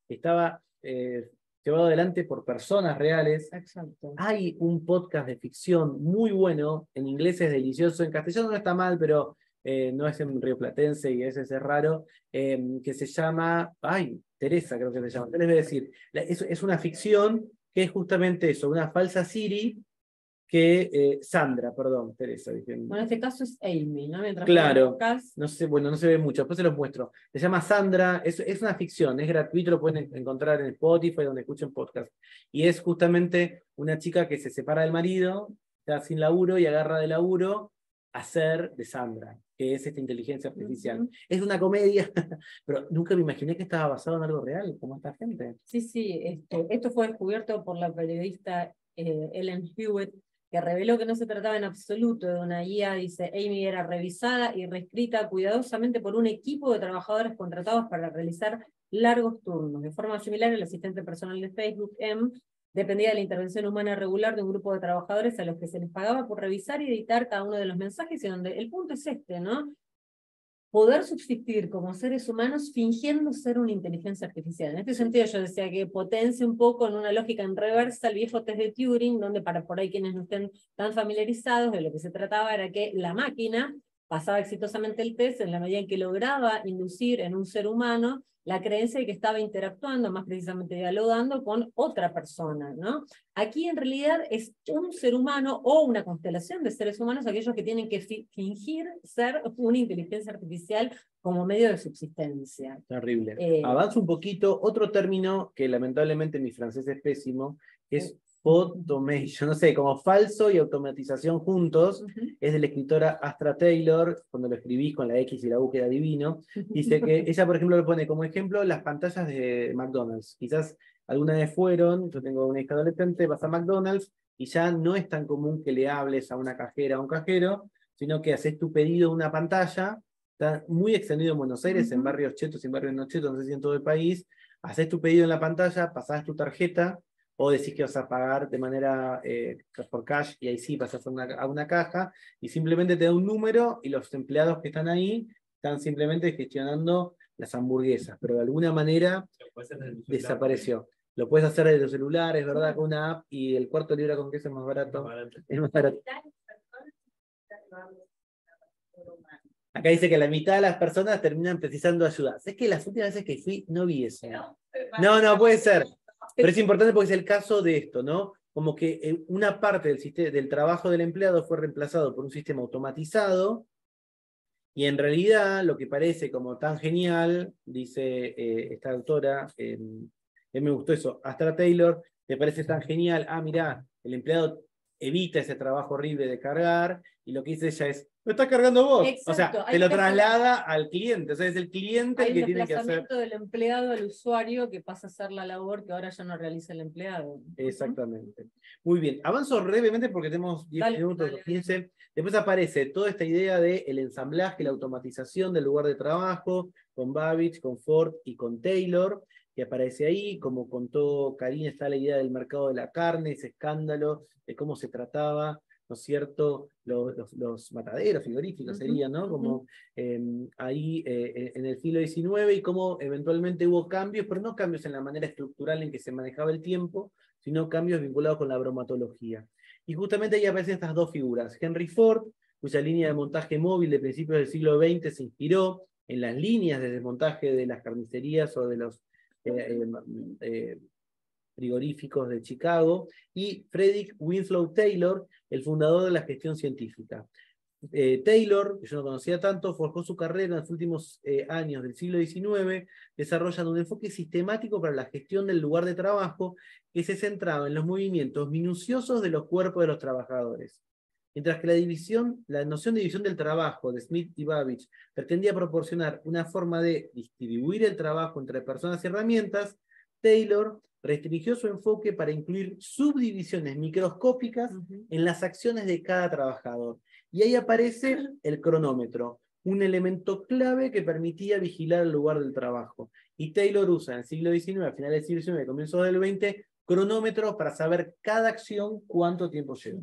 estaba llevado adelante por personas reales. Exacto. Hay un podcast de ficción muy bueno, en inglés es delicioso, en castellano no está mal, pero no es en rioplatense y a veces es raro, que se llama, Teresa creo que se llama, les voy a decir, es una ficción que es justamente eso, una falsa Siri, Sandra, perdón, Teresa. Bueno, en este caso es Amy, ¿no? Mientras claro, buscas... no sé, bueno, no se ve mucho, después se los muestro. Se llama Sandra, es una ficción, es gratuito, lo pueden encontrar en Spotify, donde escuchen podcast. Y es justamente una chica que se separa del marido, está sin laburo y agarra de laburo a ser de Sandra, que es esta inteligencia artificial. Es una comedia, pero nunca me imaginé que estaba basado en algo real, como esta gente. Sí, esto fue descubierto por la periodista Ellen Hewitt, que reveló que no se trataba en absoluto de una IA. Dice, Amy era revisada y reescrita cuidadosamente por un equipo de trabajadores contratados para realizar largos turnos. De forma similar, el asistente personal de Facebook, M, dependía de la intervención humana regular de un grupo de trabajadores a los que se les pagaba por revisar y editar cada uno de los mensajes, y donde el punto es ¿no? Poder subsistir como seres humanos fingiendo ser una inteligencia artificial. En este sentido yo decía que potencia un poco en una lógica en reversa el viejo test de Turing, donde para por ahí quienes no estén tan familiarizados, de lo que se trataba era que la máquina pasaba exitosamente el test en la medida en que lograba inducir en un ser humano la creencia de que estaba interactuando, más precisamente dialogando con otra persona, ¿no? Aquí en realidad es un ser humano o una constelación de seres humanos, aquellos que tienen que fingir ser una inteligencia artificial como medio de subsistencia. Terrible. Avanzo un poquito, otro término que lamentablemente mi francés es pésimo, es automation, no sé, como falso y automatización juntos. Es de la escritora Astra Taylor, cuando lo escribís con la X y la U queda divino. Dice que ella, por ejemplo, lo pone como ejemplo las pantallas de McDonald's. Quizás alguna vez yo tengo una hija adolescente, vas a McDonald's y ya no es tan común que le hables a una cajera o a un cajero, sino que haces tu pedido de una pantalla. Está muy extendido en Buenos Aires, en barrios chetos y en barrios no chetos, no sé si en todo el país. Haces tu pedido en la pantalla, pasás tu tarjeta, o decís que vas a pagar de manera por cash, y ahí sí pasás a una caja, y simplemente te da un número, y los empleados que están ahí están simplemente gestionando las hamburguesas, pero de alguna manera desapareció. Lo puedes hacer desde tu celular, es verdad, con una app, y el cuarto libra con queso es más barato. Es más barato. Acá dice que la mitad de las personas terminan precisando ayuda. Es que las últimas veces que fui no vi eso. No, puede ser. Pero es importante porque es el caso de esto, ¿no? Como que una parte del trabajo del empleado fue reemplazado por un sistema automatizado, y en realidad lo que parece como tan genial, dice esta autora, me gustó eso, Astra Taylor, me parece tan genial, mirá, el empleado evita ese trabajo horrible de cargar, y lo que dice ella es, lo estás cargando vos. Exacto, O sea, te lo traslada al cliente, o sea, es el cliente el que tiene que hacer. desplazamiento del empleado al usuario que pasa a hacer la labor que ahora ya no realiza el empleado. Exactamente. Muy bien, avanzo brevemente porque tenemos 10 minutos, 15. Después aparece toda esta idea del ensamblaje, la automatización del lugar de trabajo, con Babbage, con Ford y con Taylor, que aparece ahí. Como contó Karina, está la idea del mercado de la carne, ese escándalo de cómo se trataba, ¿no es cierto?, los mataderos frigoríficos serían, ¿no? Como ahí en el siglo XIX, y cómo eventualmente hubo cambios, pero no cambios en la manera estructural en que se manejaba el tiempo, sino cambios vinculados con la bromatología. Y justamente ahí aparecen estas dos figuras. Henry Ford, cuya línea de montaje móvil de principios del siglo XX se inspiró en las líneas de desmontaje de las carnicerías o de los frigoríficos de Chicago, y Frederick Winslow Taylor, el fundador de la gestión científica. Taylor, que yo no conocía tanto, forjó su carrera en los últimos años del siglo XIX, desarrollando un enfoque sistemático para la gestión del lugar de trabajo que se centraba en los movimientos minuciosos de los cuerpos de los trabajadores. Mientras que la noción de división del trabajo de Smith y Babbage pretendía proporcionar una forma de distribuir el trabajo entre personas y herramientas, Taylor restringió su enfoque para incluir subdivisiones microscópicas en las acciones de cada trabajador. Y ahí aparece el cronómetro, un elemento clave que permitía vigilar el lugar del trabajo. Y Taylor usa en el siglo XIX, a finales del siglo XIX, comienzos del XX, cronómetros para saber cada acción cuánto tiempo lleva.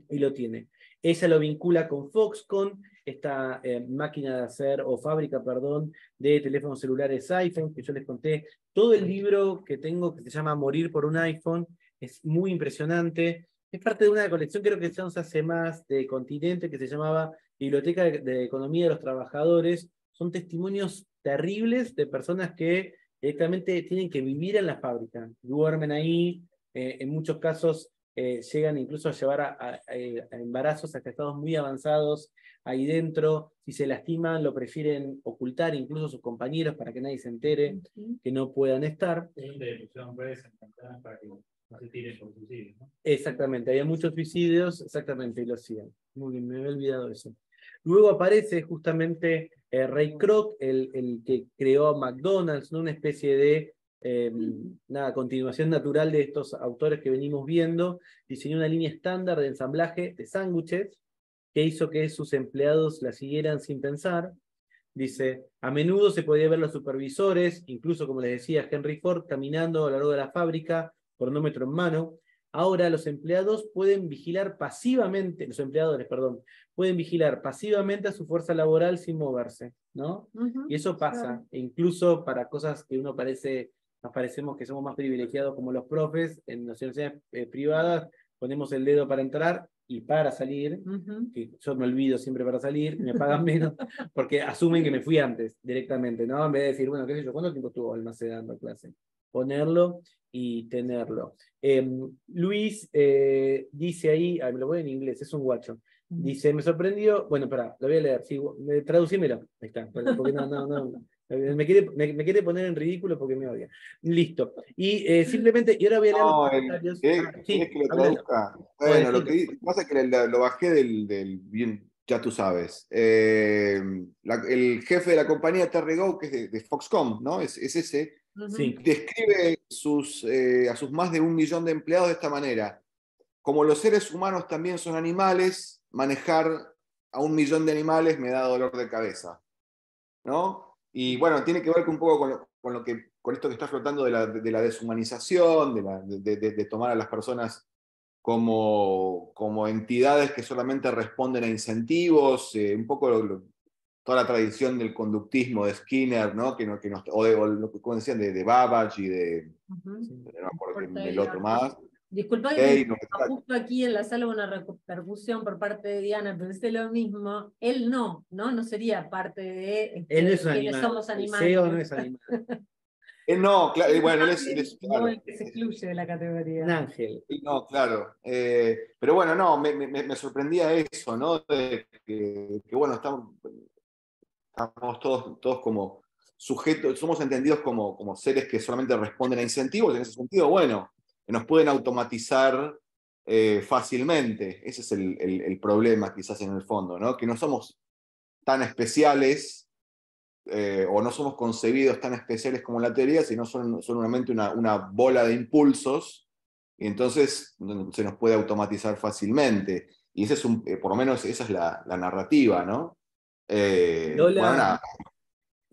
Y lo tiene. Ella lo vincula con Foxconn, esta máquina de hacer, o fábrica, perdón, de teléfonos celulares iPhone, que yo les conté. Todo el libro que tengo, que se llama Morir por un iPhone, es muy impresionante. Es parte de una colección, creo que ya no se hace más, de Continente, que se llamaba Biblioteca de Economía de los Trabajadores. Son testimonios terribles de personas que directamente tienen que vivir en la fábrica. Duermen ahí, en muchos casos llegan incluso a llevar a embarazos hasta estados muy avanzados ahí dentro. Si se lastiman, lo prefieren ocultar incluso a sus compañeros para que nadie se entere que no puedan estar. Para que no se tiren por suicidio, ¿no? Exactamente, había muchos suicidios, exactamente, y lo hacían. Muy bien, me había olvidado eso. Luego aparece justamente Ray Kroc, el que creó McDonald's, ¿no? Una especie de continuación natural de estos autores que venimos viendo. Diseñó una línea estándar de ensamblaje de sándwiches que hizo que sus empleados la siguieran sin pensar. Dice, a menudo se podía ver los supervisores, incluso como les decía Henry Ford, caminando a lo largo de la fábrica, cronómetro en mano. Ahora los empleadores pueden vigilar pasivamente a su fuerza laboral sin moverse, ¿no? Y eso pasa, incluso para cosas que nos parecemos que somos más privilegiados, como los profes, en las universidades privadas, ponemos el dedo para entrar y para salir, que yo me olvido siempre para salir, me pagan menos, porque asumen que me fui antes, directamente, ¿no? En vez de decir, bueno, qué sé yo, ¿cuánto tiempo estuvo almacenando clase? Ponerlo y tenerlo. Luis dice ahí, me lo voy en inglés, es un guacho. Dice, me sorprendió, bueno, pará, lo voy a leer, sí, traducímelo. Ahí está, porque no. Me quiere poner en ridículo porque me odia. Listo. Y simplemente, y ahora voy a leer los comentarios. ¿Querés que lo traduzca? Bueno, lo que pasa es que lo bajé del bien, ya tú sabes. El jefe de la compañía Terry Gou, que es de Foxconn, ¿no? Es ese. Sí. Describe a sus más de 1 millón de empleados de esta manera. Como los seres humanos también son animales, manejar a 1 millón de animales me da dolor de cabeza, ¿no? Y bueno, tiene que ver un poco con esto que está flotando de la deshumanización, de tomar a las personas como entidades que solamente responden a incentivos, un poco toda la tradición del conductismo de Skinner, ¿no? Como decían, de Babbage y no me acuerdo del otro más. Disculpa que justo aquí en la sala hubo una repercusión por parte de Diana, pensé lo mismo. Él no sería parte de él es un quienes animal. somos animales. El CEO no es animal. No, claro, bueno, él es no el que se excluye de la categoría. Un ángel. No, claro. Pero bueno, no, me sorprendía eso, ¿no? De que bueno, estamos todos como sujetos, somos entendidos como seres que solamente responden a incentivos. En ese sentido, bueno, nos pueden automatizar fácilmente. Ese es el problema quizás en el fondo, ¿no? Que no somos tan especiales o no somos concebidos tan especiales como la teoría, sino son solamente una bola de impulsos y entonces se nos puede automatizar fácilmente. Y ese es por lo menos esa es la narrativa, ¿no? Lola, bueno, nada.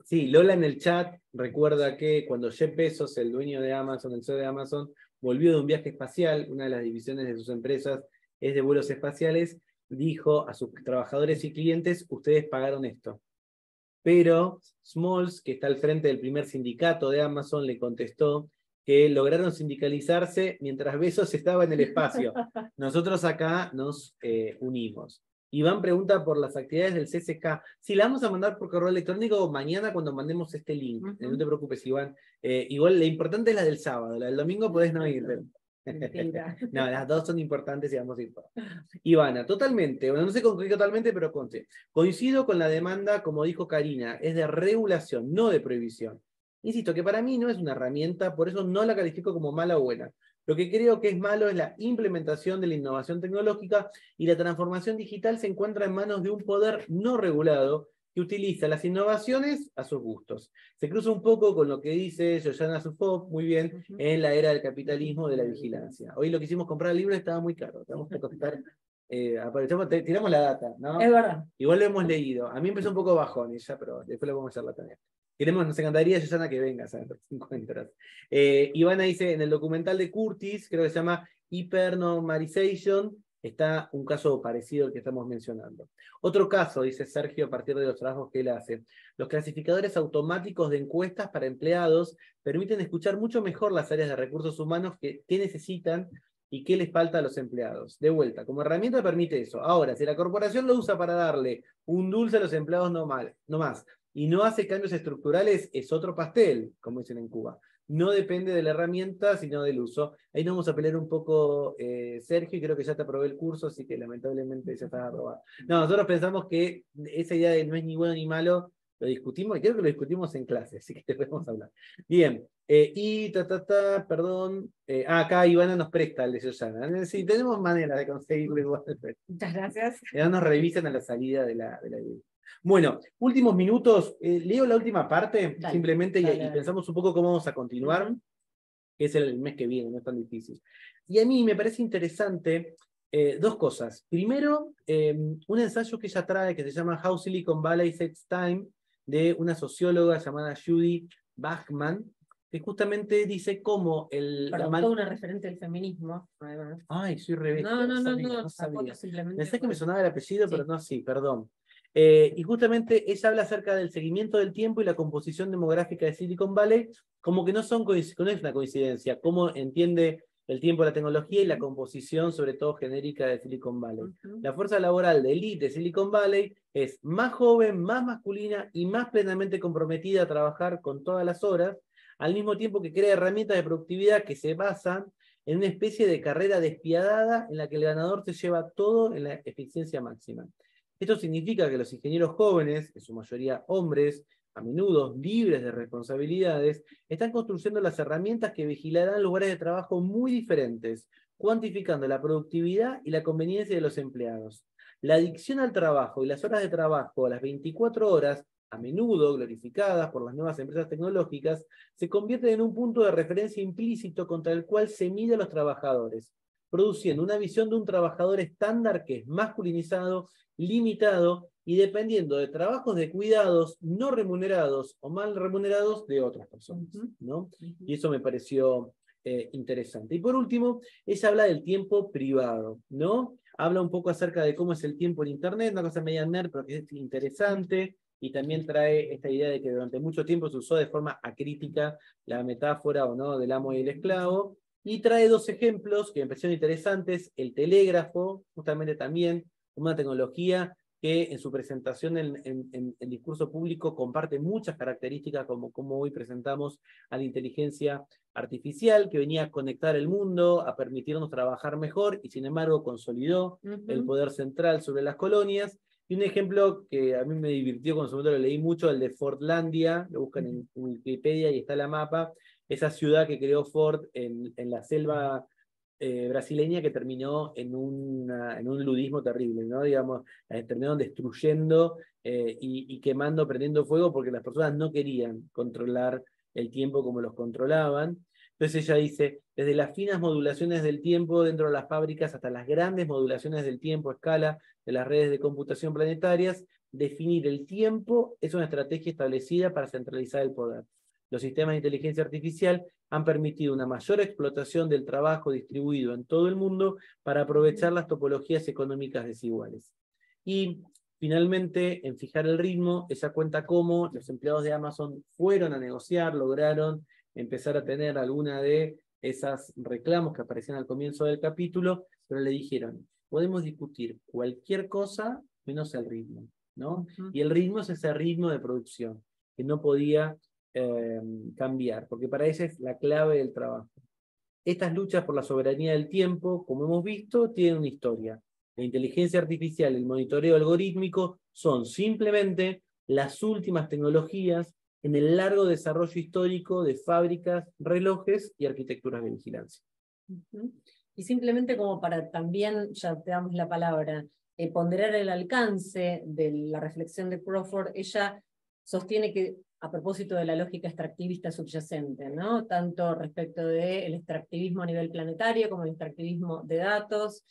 Sí, Lola en el chat recuerda que cuando Jeff Bezos, el dueño de Amazon, el CEO de Amazon, volvió de un viaje espacial, una de las divisiones de sus empresas es de vuelos espaciales, dijo a sus trabajadores y clientes, ustedes pagaron esto. Pero Smalls, que está al frente del primer sindicato de Amazon, le contestó que lograron sindicalizarse mientras Bezos estaba en el espacio. Nosotros acá nos unimos. Iván pregunta por las actividades del CCK. Sí, la vamos a mandar por correo electrónico mañana cuando mandemos este link. No te preocupes, Iván. Igual la importante es la del sábado. La del domingo podés no ir. Pero... no, las dos son importantes y vamos a ir. Ivana, totalmente. Bueno, no sé con qué totalmente, pero conste. Coincido con la demanda, como dijo Karina, es de regulación, no de prohibición. Insisto, que para mí no es una herramienta, por eso no la califico como mala o buena. Lo que creo que es malo es la implementación de la innovación tecnológica y la transformación digital se encuentra en manos de un poder no regulado que utiliza las innovaciones a sus gustos. Se cruza un poco con lo que dice Shoshana Zuboff, muy bien, en la era del capitalismo de la vigilancia. Hoy lo que hicimos comprar el libro estaba muy caro, te vamos a costar, tiramos la data, ¿no? Es verdad. Igual lo hemos leído. A mí empezó un poco bajón ella, pero después lo vamos a hacerla también. Nos encantaría, Susana, que vengas a ver si encuentras. Ivana dice, en el documental de Curtis, creo que se llama Hypernormalization, está un caso parecido al que estamos mencionando. Otro caso, dice Sergio, a partir de los trabajos que él hace. Los clasificadores automáticos de encuestas para empleados permiten escuchar mucho mejor las áreas de recursos humanos que necesitan y qué les falta a los empleados. De vuelta, como herramienta permite eso. Ahora, si la corporación lo usa para darle un dulce a los empleados no más, y no hace cambios estructurales, es otro pastel, como dicen en Cuba. No depende de la herramienta, sino del uso. Ahí nos vamos a pelear un poco, Sergio, y creo que ya te aprobé el curso, así que lamentablemente ya estás aprobado. No, nosotros pensamos que esa idea de no es ni bueno ni malo, lo discutimos, y creo que lo discutimos en clase, así que te podemos hablar. Bien, perdón. Acá Ivana nos presta el de Susana. Sí, tenemos manera de conseguirlo igual. Muchas gracias. Ya nos revisan a la salida de la video. Bueno, últimos minutos. Leo la última parte, Dale, simplemente, dale. y pensamos un poco cómo vamos a continuar, que es el mes que viene, no es tan difícil. Y a mí me parece interesante dos cosas. Primero, un ensayo que ella trae que se llama How Silicon Valley Sets Time, de una socióloga llamada Judy Bachman, que justamente dice cómo Perdón, toda una referente del feminismo, además. Ay, soy rebelde. No, sabía. simplemente. Pensé que me sonaba el apellido, pero Sí. no, sí, perdón. Y justamente ella habla acerca del seguimiento del tiempo y la composición demográfica de Silicon Valley, como que no es una coincidencia, cómo entiende el tiempo, la tecnología y la composición, sobre todo genérica, de Silicon Valley. La fuerza laboral de élite de Silicon Valley es más joven, más masculina y más plenamente comprometida a trabajar con todas las horas, al mismo tiempo que crea herramientas de productividad que se basan en una especie de carrera despiadada en la que el ganador se lleva todo en la eficiencia máxima. Esto significa que los ingenieros jóvenes, en su mayoría hombres, a menudo libres de responsabilidades, están construyendo las herramientas que vigilarán lugares de trabajo muy diferentes, cuantificando la productividad y la conveniencia de los empleados. La adicción al trabajo y las horas de trabajo a las 24 horas, a menudo glorificadas por las nuevas empresas tecnológicas, se convierten en un punto de referencia implícito contra el cual se mide a los trabajadores, produciendo una visión de un trabajador estándar que es masculinizado, limitado y dependiendo de trabajos de cuidados no remunerados o mal remunerados de otras personas, ¿no? Y eso me pareció interesante. Y por último, ella habla del tiempo privado, ¿no? Habla un poco acerca de cómo es el tiempo en Internet, una cosa media nerd, pero que es interesante, y también trae esta idea de que durante mucho tiempo se usó de forma acrítica la metáfora o no del amo y el esclavo, y trae dos ejemplos que me parecieron interesantes: el telégrafo, justamente también una tecnología que en su presentación en discurso público comparte muchas características como hoy presentamos a la inteligencia artificial, que venía a conectar el mundo, a permitirnos trabajar mejor, y sin embargo consolidó el poder central sobre las colonias. Y un ejemplo que a mí me divirtió cuando en su momento lo leí mucho, el de Fordlandia, lo buscan en Wikipedia y está la mapa, esa ciudad que creó Ford en la selva brasileña que terminó en un ludismo terrible, ¿no? Digamos, terminaron destruyendo y quemando, prendiendo fuego porque las personas no querían controlar el tiempo como los controlaban. Entonces ella dice, desde las finas modulaciones del tiempo dentro de las fábricas hasta las grandes modulaciones del tiempo a escala de las redes de computación planetarias, definir el tiempo es una estrategia establecida para centralizar el poder. Los sistemas de inteligencia artificial han permitido una mayor explotación del trabajo distribuido en todo el mundo para aprovechar las topologías económicas desiguales. Y finalmente, en fijar el ritmo, ella cuenta cómo los empleados de Amazon fueron a negociar, lograron empezar a tener alguna de esas reclamos que aparecían al comienzo del capítulo, pero le dijeron, podemos discutir cualquier cosa menos el ritmo, ¿no? Y el ritmo es ese ritmo de producción, que no podía cambiar, porque para ella es la clave del trabajo. Estas luchas por la soberanía del tiempo, como hemos visto, tienen una historia. La inteligencia artificial y el monitoreo algorítmico son simplemente las últimas tecnologías en el largo desarrollo histórico de fábricas, relojes y arquitecturas de vigilancia. Y simplemente como para también, ya te damos la palabra, ponderar el alcance de la reflexión de Crawford, ella sostiene que, a propósito de la lógica extractivista subyacente, ¿no? Tanto respecto del extractivismo a nivel planetario como el extractivismo de datos,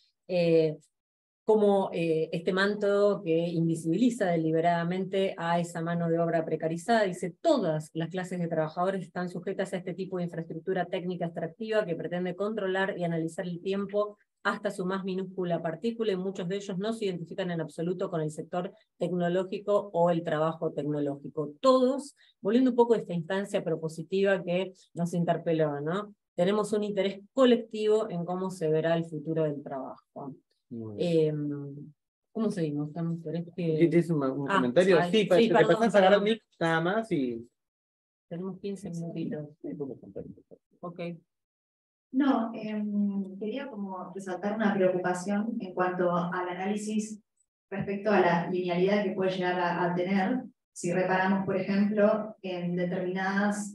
como este manto que invisibiliza deliberadamente a esa mano de obra precarizada. Dice, todas las clases de trabajadores están sujetas a este tipo de infraestructura técnica extractiva que pretende controlar y analizar el tiempo hasta su más minúscula partícula, y muchos de ellos no se identifican en absoluto con el sector tecnológico o el trabajo tecnológico. Todos, volviendo un poco a esta instancia propositiva que nos interpeló, ¿no? Tenemos un interés colectivo en cómo se verá el futuro del trabajo. ¿Cómo seguimos? ¿Tienes un comentario? Sí, para que te pasás a agarrar un mic nada más y... Tenemos 15 minutitos. Ok. No, quería como resaltar una preocupación en cuanto al análisis respecto a la linealidad que puede llegar a tener si reparamos, por ejemplo, en determinados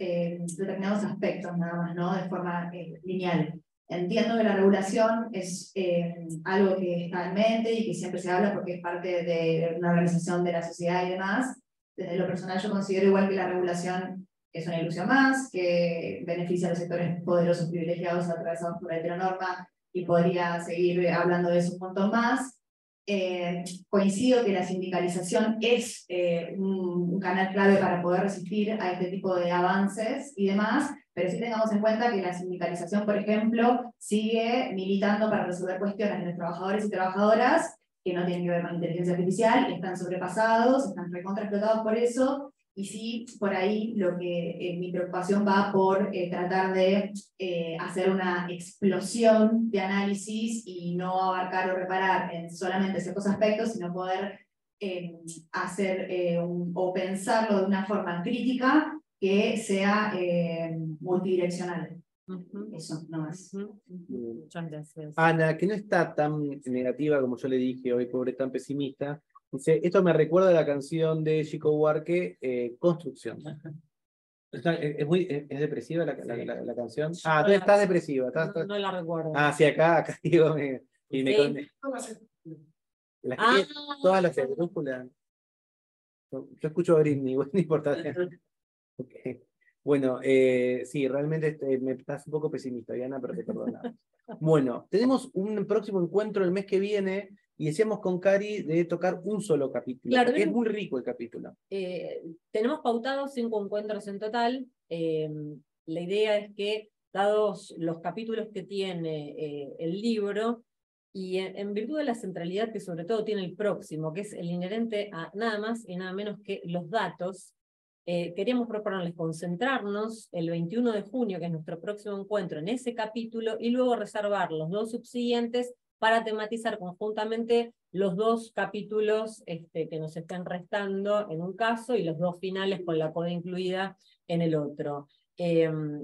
aspectos nada más, ¿no? De forma lineal. Entiendo que la regulación es algo que está en mente y que siempre se habla porque es parte de una organización de la sociedad y demás. Desde lo personal yo considero igual que la regulación es una ilusión más, que beneficia a los sectores poderosos privilegiados atravesados por la heteronorma, y podría seguir hablando de eso un montón más. Coincido que la sindicalización es un canal clave para poder resistir a este tipo de avances y demás, pero sí tengamos en cuenta que la sindicalización, por ejemplo, sigue militando para resolver cuestiones de los trabajadores y trabajadoras que no tienen que ver con inteligencia artificial, y están sobrepasados, están recontraexplotados por eso. Y sí, por ahí mi preocupación va por tratar de hacer una explosión de análisis y no abarcar o reparar en solamente ciertos aspectos, sino poder hacer o pensarlo de una forma crítica que sea multidireccional. Eso, no más. Muchas gracias. Ana, que no está tan negativa como yo le dije hoy, pobre, tan pesimista. Dice, esto me recuerda a la canción de Chico Buarque, Construcción. ¿Es depresiva la canción? Ah, entonces estás depresiva. No la recuerdo. Ah, sí, acá digo, todas las esdrújulas. Yo escucho a Britney, bueno, no importa. Okay. Bueno, sí, realmente me estás un poco pesimista, Diana, pero te perdonamos. Bueno, tenemos un próximo encuentro el mes que viene, y decíamos con Cari de tocar un solo capítulo, claro, porque es muy rico el capítulo. Tenemos pautados 5 encuentros en total. La idea es que, dados los capítulos que tiene el libro, y en virtud de la centralidad que sobre todo tiene el próximo, que es el inherente a nada más y nada menos que los datos, queríamos proponerles concentrarnos el 21 de junio, que es nuestro próximo encuentro, en ese capítulo, y luego reservar los 2 subsiguientes para tematizar conjuntamente los 2 capítulos que nos están restando en un caso, y los 2 finales con la coda incluida en el otro.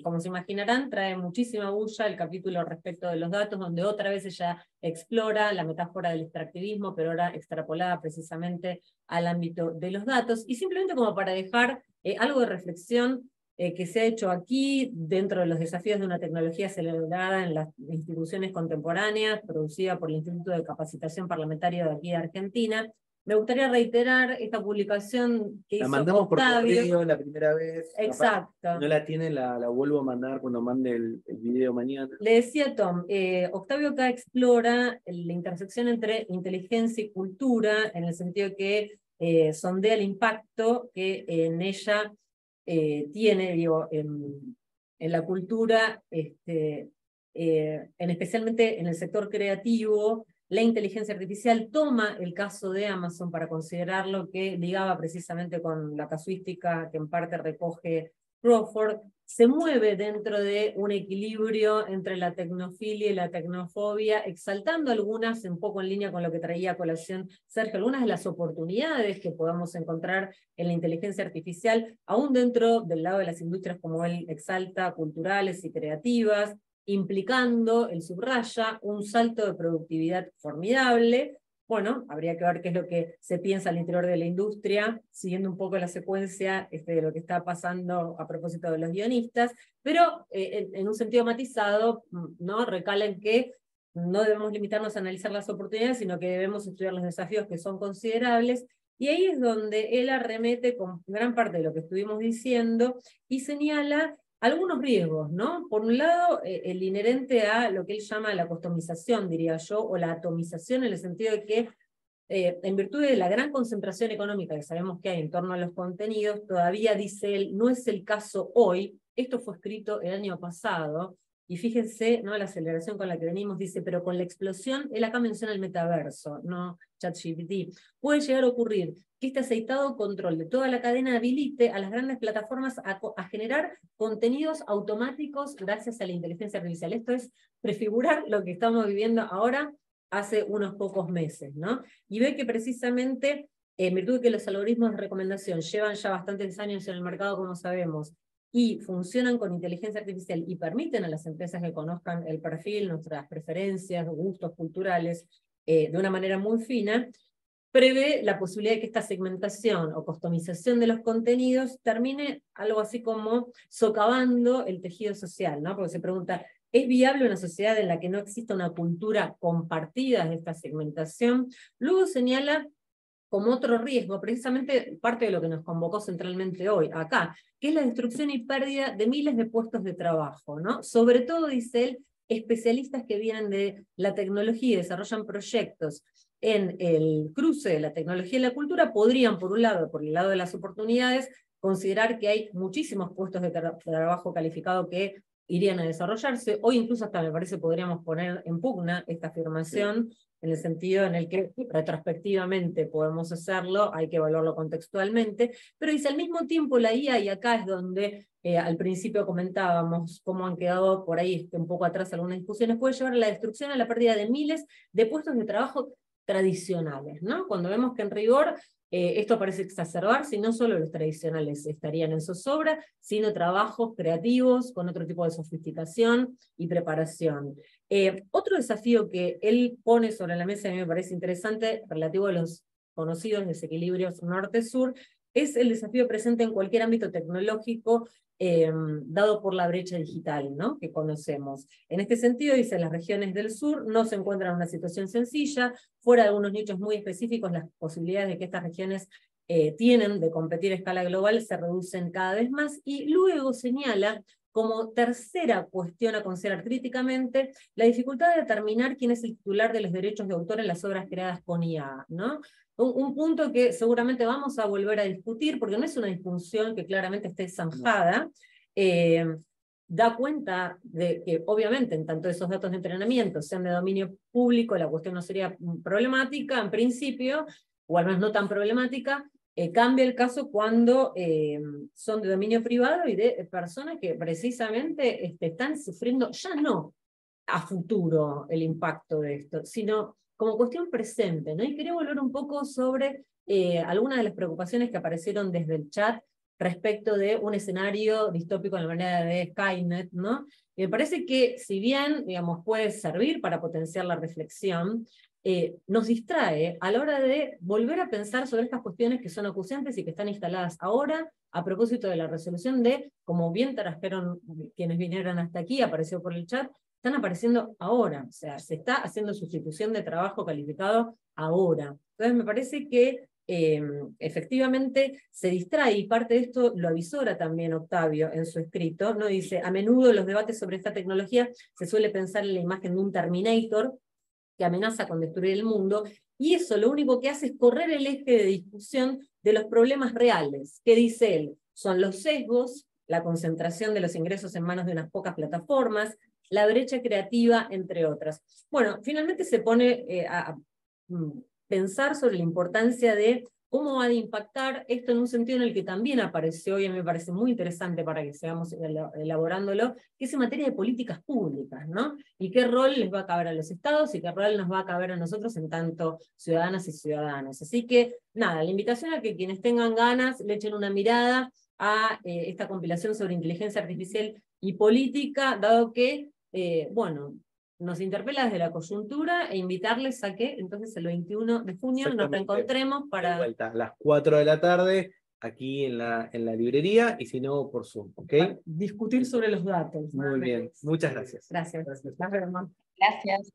Como se imaginarán, trae muchísima bulla el capítulo respecto de los datos, donde otra vez ella explora la metáfora del extractivismo, pero ahora extrapolada precisamente al ámbito de los datos. Y simplemente como para dejar algo de reflexión que se ha hecho aquí dentro de los desafíos de una tecnología acelerada en las instituciones contemporáneas, producida por el Instituto de Capacitación Parlamentaria de aquí de Argentina. Me gustaría reiterar esta publicación que La hizo mandamos por Octavio. correo la primera vez. Exacto. Capaz, si no la tienen, la vuelvo a mandar cuando mande el video mañana. Le decía Tom, Octavio acá explora la intersección entre inteligencia y cultura, en el sentido que sondea el impacto que en ella tiene, digo, en la cultura, especialmente en el sector creativo. La inteligencia artificial toma el caso de Amazon para considerarlo, que ligaba precisamente con la casuística que en parte recoge Crawford, se mueve dentro de un equilibrio entre la tecnofilia y la tecnofobia, exaltando algunas, un poco en línea con lo que traía a colación Sergio, algunas de las oportunidades que podamos encontrar en la inteligencia artificial, aún dentro del lado de las industrias, como él exalta, culturales y creativas, implicando, él subraya, un salto de productividad formidable. Bueno, habría que ver qué es lo que se piensa al interior de la industria, siguiendo un poco la secuencia de lo que está pasando a propósito de los guionistas, pero en un sentido matizado, ¿no? Recalen que no debemos limitarnos a analizar las oportunidades, sino que debemos estudiar los desafíos que son considerables, y ahí es donde él arremete con gran parte de lo que estuvimos diciendo y señala algunos riesgos, ¿no? Por un lado, el inherente a lo que él llama la customización, diría yo, o la atomización, en el sentido de que, en virtud de la gran concentración económica que sabemos que hay en torno a los contenidos, todavía, dice él, no es el caso hoy. Esto fue escrito el año pasado, y fíjense, ¿no?, la aceleración con la que venimos, dice, pero con la explosión, él acá menciona el metaverso, no ChatGPT, puede llegar a ocurrir que este aceitado control de toda la cadena habilite a las grandes plataformas a generar contenidos automáticos gracias a la inteligencia artificial. Esto es prefigurar lo que estamos viviendo ahora hace unos pocos meses, ¿no? Y ve que precisamente, en virtud de que los algoritmos de recomendación llevan ya bastantes años en el mercado, como sabemos, y funcionan con inteligencia artificial y permiten a las empresas que conozcan el perfil, nuestras preferencias, gustos culturales, de una manera muy fina, prevé la posibilidad de que esta segmentación o customización de los contenidos termine algo así como socavando el tejido social, ¿no? Porque se pregunta, ¿es viable una sociedad en la que no exista una cultura compartida de esta segmentación? Luego señala como otro riesgo, precisamente parte de lo que nos convocó centralmente hoy, acá, que es la destrucción y pérdida de miles de puestos de trabajo, ¿no? Sobre todo, dice él, especialistas que vienen de la tecnología y desarrollan proyectos en el cruce de la tecnología y la cultura, podrían, por un lado, por el lado de las oportunidades, considerar que hay muchísimos puestos de trabajo calificado que irían a desarrollarse. Hoy incluso hasta me parece podríamos poner en pugna esta afirmación, en el sentido en el que retrospectivamente podemos hacerlo, hay que evaluarlo contextualmente, pero dice al mismo tiempo la IA, y acá es donde al principio comentábamos cómo han quedado por ahí un poco atrás algunas discusiones, puede llevar a la destrucción, a la pérdida de miles de puestos de trabajo tradicionales, ¿no? Cuando vemos que en rigor esto parece exacerbarse, y no solo los tradicionales estarían en zozobra, sino trabajos creativos con otro tipo de sofisticación y preparación. Otro desafío que él pone sobre la mesa, y a mí me parece interesante, relativo a los conocidos desequilibrios norte-sur, es el desafío presente en cualquier ámbito tecnológico, dado por la brecha digital, ¿no?, que conocemos. En este sentido, dice, las regiones del sur no se encuentran en una situación sencilla, fuera de algunos nichos muy específicos, las posibilidades de que estas regiones tienen de competir a escala global se reducen cada vez más, y luego señala como tercera cuestión a considerar críticamente la dificultad de determinar quién es el titular de los derechos de autor en las obras creadas con IA, ¿no? Un punto que seguramente vamos a volver a discutir, porque no es una discusión que claramente esté zanjada, da cuenta de que obviamente en tanto esos datos de entrenamiento sean de dominio público, la cuestión no sería problemática en principio, o al menos no tan problemática. Cambia el caso cuando son de dominio privado y de personas que precisamente están sufriendo, ya no a futuro el impacto de esto, sino como cuestión presente, ¿no? Y quería volver un poco sobre algunas de las preocupaciones que aparecieron desde el chat respecto de un escenario distópico en la manera de Skynet, ¿no? Y me parece que si bien, digamos, puede servir para potenciar la reflexión, nos distrae a la hora de volver a pensar sobre estas cuestiones que son acuciantes y que están instaladas ahora, a propósito de la resolución de, como bien trajeron quienes vinieron hasta aquí, apareció por el chat, están apareciendo ahora, o sea, se está haciendo sustitución de trabajo calificado ahora. Entonces me parece que efectivamente se distrae, y parte de esto lo avisora también Octavio en su escrito, ¿no? Dice, a menudo en los debates sobre esta tecnología se suele pensar en la imagen de un Terminator que amenaza con destruir el mundo, y eso lo único que hace es correr el eje de discusión de los problemas reales, que dice él, son los sesgos, la concentración de los ingresos en manos de unas pocas plataformas, la brecha creativa, entre otras. Bueno, finalmente se pone a pensar sobre la importancia de cómo va a impactar esto en un sentido en el que también apareció, y a mí me parece muy interesante para que sigamos elaborándolo, que es en materia de políticas públicas, ¿no? Y qué rol les va a caber a los estados y qué rol nos va a caber a nosotros en tanto ciudadanas y ciudadanos. Así que, nada, la invitación a que quienes tengan ganas le echen una mirada a esta compilación sobre inteligencia artificial y política, dado que, bueno, nos interpela desde la coyuntura, e invitarles a que entonces el 21 de junio nos reencontremos para... De vuelta, a las 4 de la tarde, aquí en la librería, y si no, por Zoom, ¿ok? Discutir sobre los datos. Muy bien, muchas gracias. Gracias. Gracias. Nos vemos. Gracias.